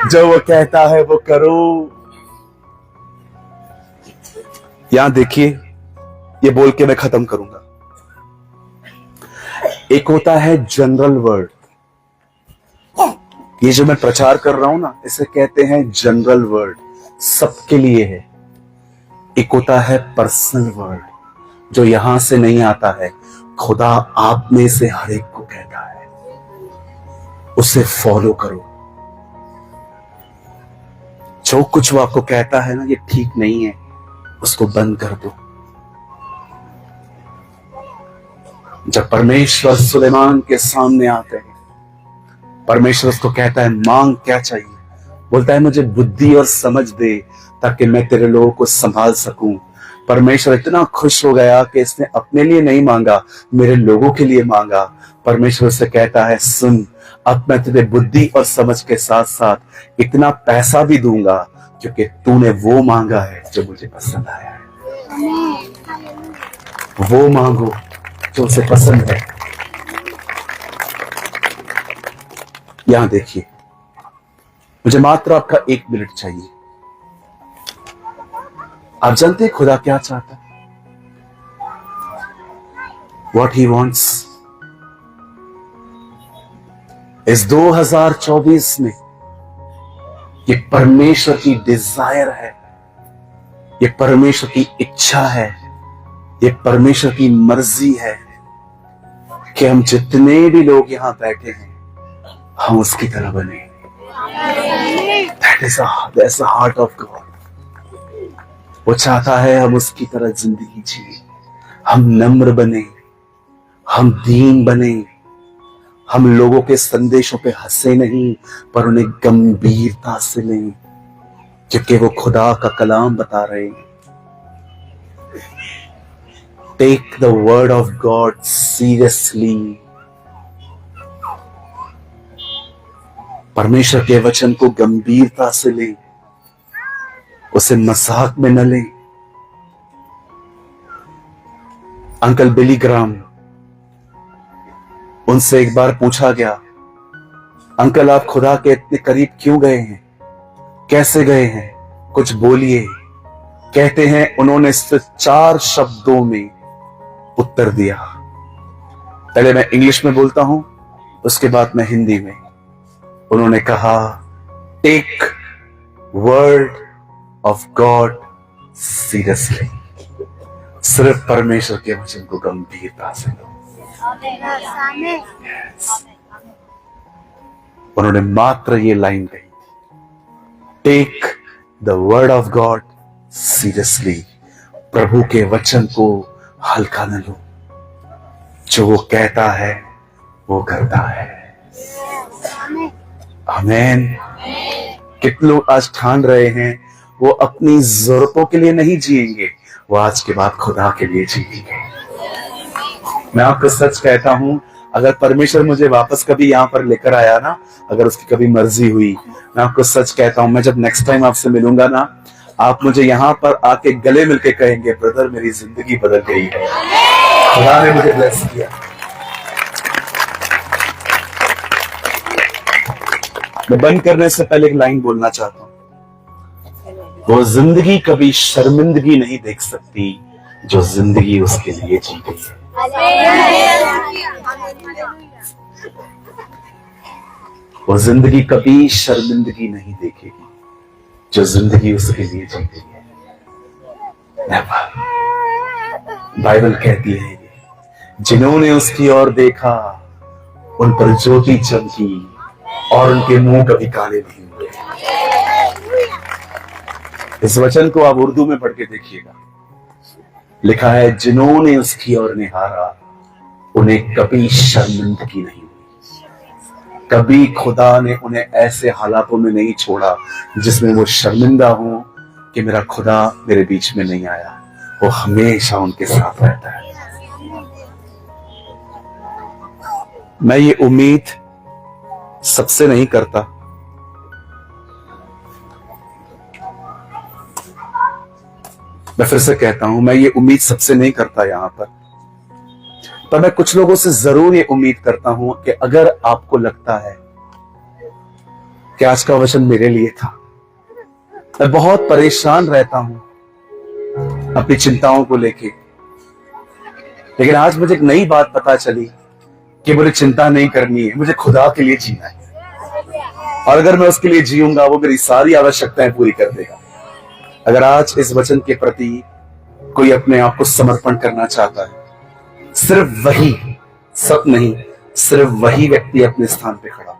Speaker 1: जो वो कहता है वो करो। यहां देखिए, ये बोल के मैं खत्म करूंगा। एक होता है जनरल वर्ड, ये जो मैं प्रचार कर रहा हूं ना, इसे कहते हैं जनरल वर्ड, सबके लिए है। एक होता है पर्सनल वर्ड, जो यहां से नहीं आता है, खुदा आप में से हर एक को कहता है, उसे फॉलो करो। जो कुछ वो आपको कहता है ना ये ठीक नहीं है, उसको बंद कर दो। जब परमेश्वर सुलेमान के सामने आते हैं, परमेश्वर उसको कहता है मांग क्या चाहिए? बोलता है मुझे बुद्धि और समझ दे ताकि मैं तेरे लोगों को संभाल सकूं। परमेश्वर इतना खुश हो गया कि इसने अपने लिए नहीं मांगा, मेरे लोगों के लिए मांगा। परमेश्वर से कहता है सुन, अब मैं तुझे बुद्धि और समझ के साथ साथ इतना पैसा भी दूंगा, क्योंकि तूने वो मांगा है जो मुझे पसंद आया है। वो मांगो जो उसे पसंद है। यहां देखिए, मुझे मात्र आपका 1 मिनट चाहिए। आप जानते हैं खुदा क्या चाहता है? What he wants इस 2024 में ये परमेश्वर की डिजायर है ये परमेश्वर की इच्छा है, ये परमेश्वर की मर्जी है कि हम जितने भी लोग यहां बैठे हैं हम उसकी तरह बने। That's the heart of God. वो चाहता है हम उसकी तरह जिंदगी जिए, हम नम्र बने, हम दीन बने, हम लोगों के संदेशों पे हंसे नहीं पर उन्हें गंभीरता से लें, क्योंकि वो खुदा का कलाम बता रहे हैं। Take the word of God seriously. परमेश्वर के वचन को गंभीरता से लें, उसे मजाक में न लें। अंकल बिली ग्राम, उनसे एक बार पूछा गया, अंकल आप खुदा के इतने करीब क्यों गए हैं, कैसे गए हैं, कुछ बोलिए। कहते हैं उन्होंने सिर्फ 4 शब्दों में उत्तर दिया। पहले मैं इंग्लिश में बोलता हूं, उसके बाद मैं हिंदी में। उन्होंने कहा, take word of God seriously. सिर्फ परमेश्वर के वचन को गंभीरता से लो। उन्होंने मात्र ये लाइन कही, take the word of God seriously. प्रभु के वचन को हल्का न लो, जो वो कहता है वो करता है। आमीन। कितने लोग आज ठान रहे हैं वो अपनी जरूरतों के लिए नहीं जिएंगे, वो आज के बाद खुदा के लिए जिएंगे। मैं आपको सच कहता हूं, अगर परमेश्वर मुझे वापस कभी यहां पर लेकर आया ना, अगर उसकी कभी मर्जी हुई, मैं आपको सच कहता हूं, मैं जब नेक्स्ट टाइम आपसे मिलूंगा ना, आप मुझे यहां पर आके गले मिलके कहेंगे, ब्रदर मेरी जिंदगी बदल गई है, खुदा ने मुझे ब्लेस किया। मैं बंद करने से पहले एक लाइन बोलना चाहता हूं, वो जिंदगी कभी शर्मिंदगी नहीं देख सकती जो जिंदगी उसके लिए जी गई है। वो जिंदगी कभी शर्मिंदगी नहीं देखेगी जो जिंदगी उसके लिए जी गई है। बाइबल कहती है, जिन्होंने उसकी ओर देखा उन पर ज्योति चमकी और उनके मुंह कभी काले नहीं हुए। इस वचन को आप उर्दू में पढ़ के देखिएगा, लिखा है, जिन्होंने उसकी ओर निहारा उन्हें कभी शर्मिंदगी नहीं हुई। कभी खुदा ने उन्हें ऐसे हालातों में नहीं छोड़ा जिसमें वो शर्मिंदा हो कि मेरा खुदा मेरे बीच में नहीं आया। वो हमेशा उनके साथ रहता है। मैं ये उम्मीद सबसे नहीं करता, मैं फिर से कहता हूं, मैं ये उम्मीद सबसे नहीं करता यहां पर मैं कुछ लोगों से जरूर ये उम्मीद करता हूं कि अगर आपको लगता है कि आज का वचन मेरे लिए था, मैं बहुत परेशान रहता हूं अपनी चिंताओं को लेके, लेकिन आज मुझे एक नई बात पता चली कि मुझे चिंता नहीं करनी है, मुझे खुदा के लिए जीना है, और अगर मैं उसके लिए जीऊंगा वो मेरी सारी आवश्यकताएं पूरी कर देगा। अगर आज इस वचन के प्रति कोई अपने आप को समर्पण करना चाहता है, सिर्फ वही, सब नहीं, सिर्फ वही व्यक्ति अपने स्थान पे खड़ा,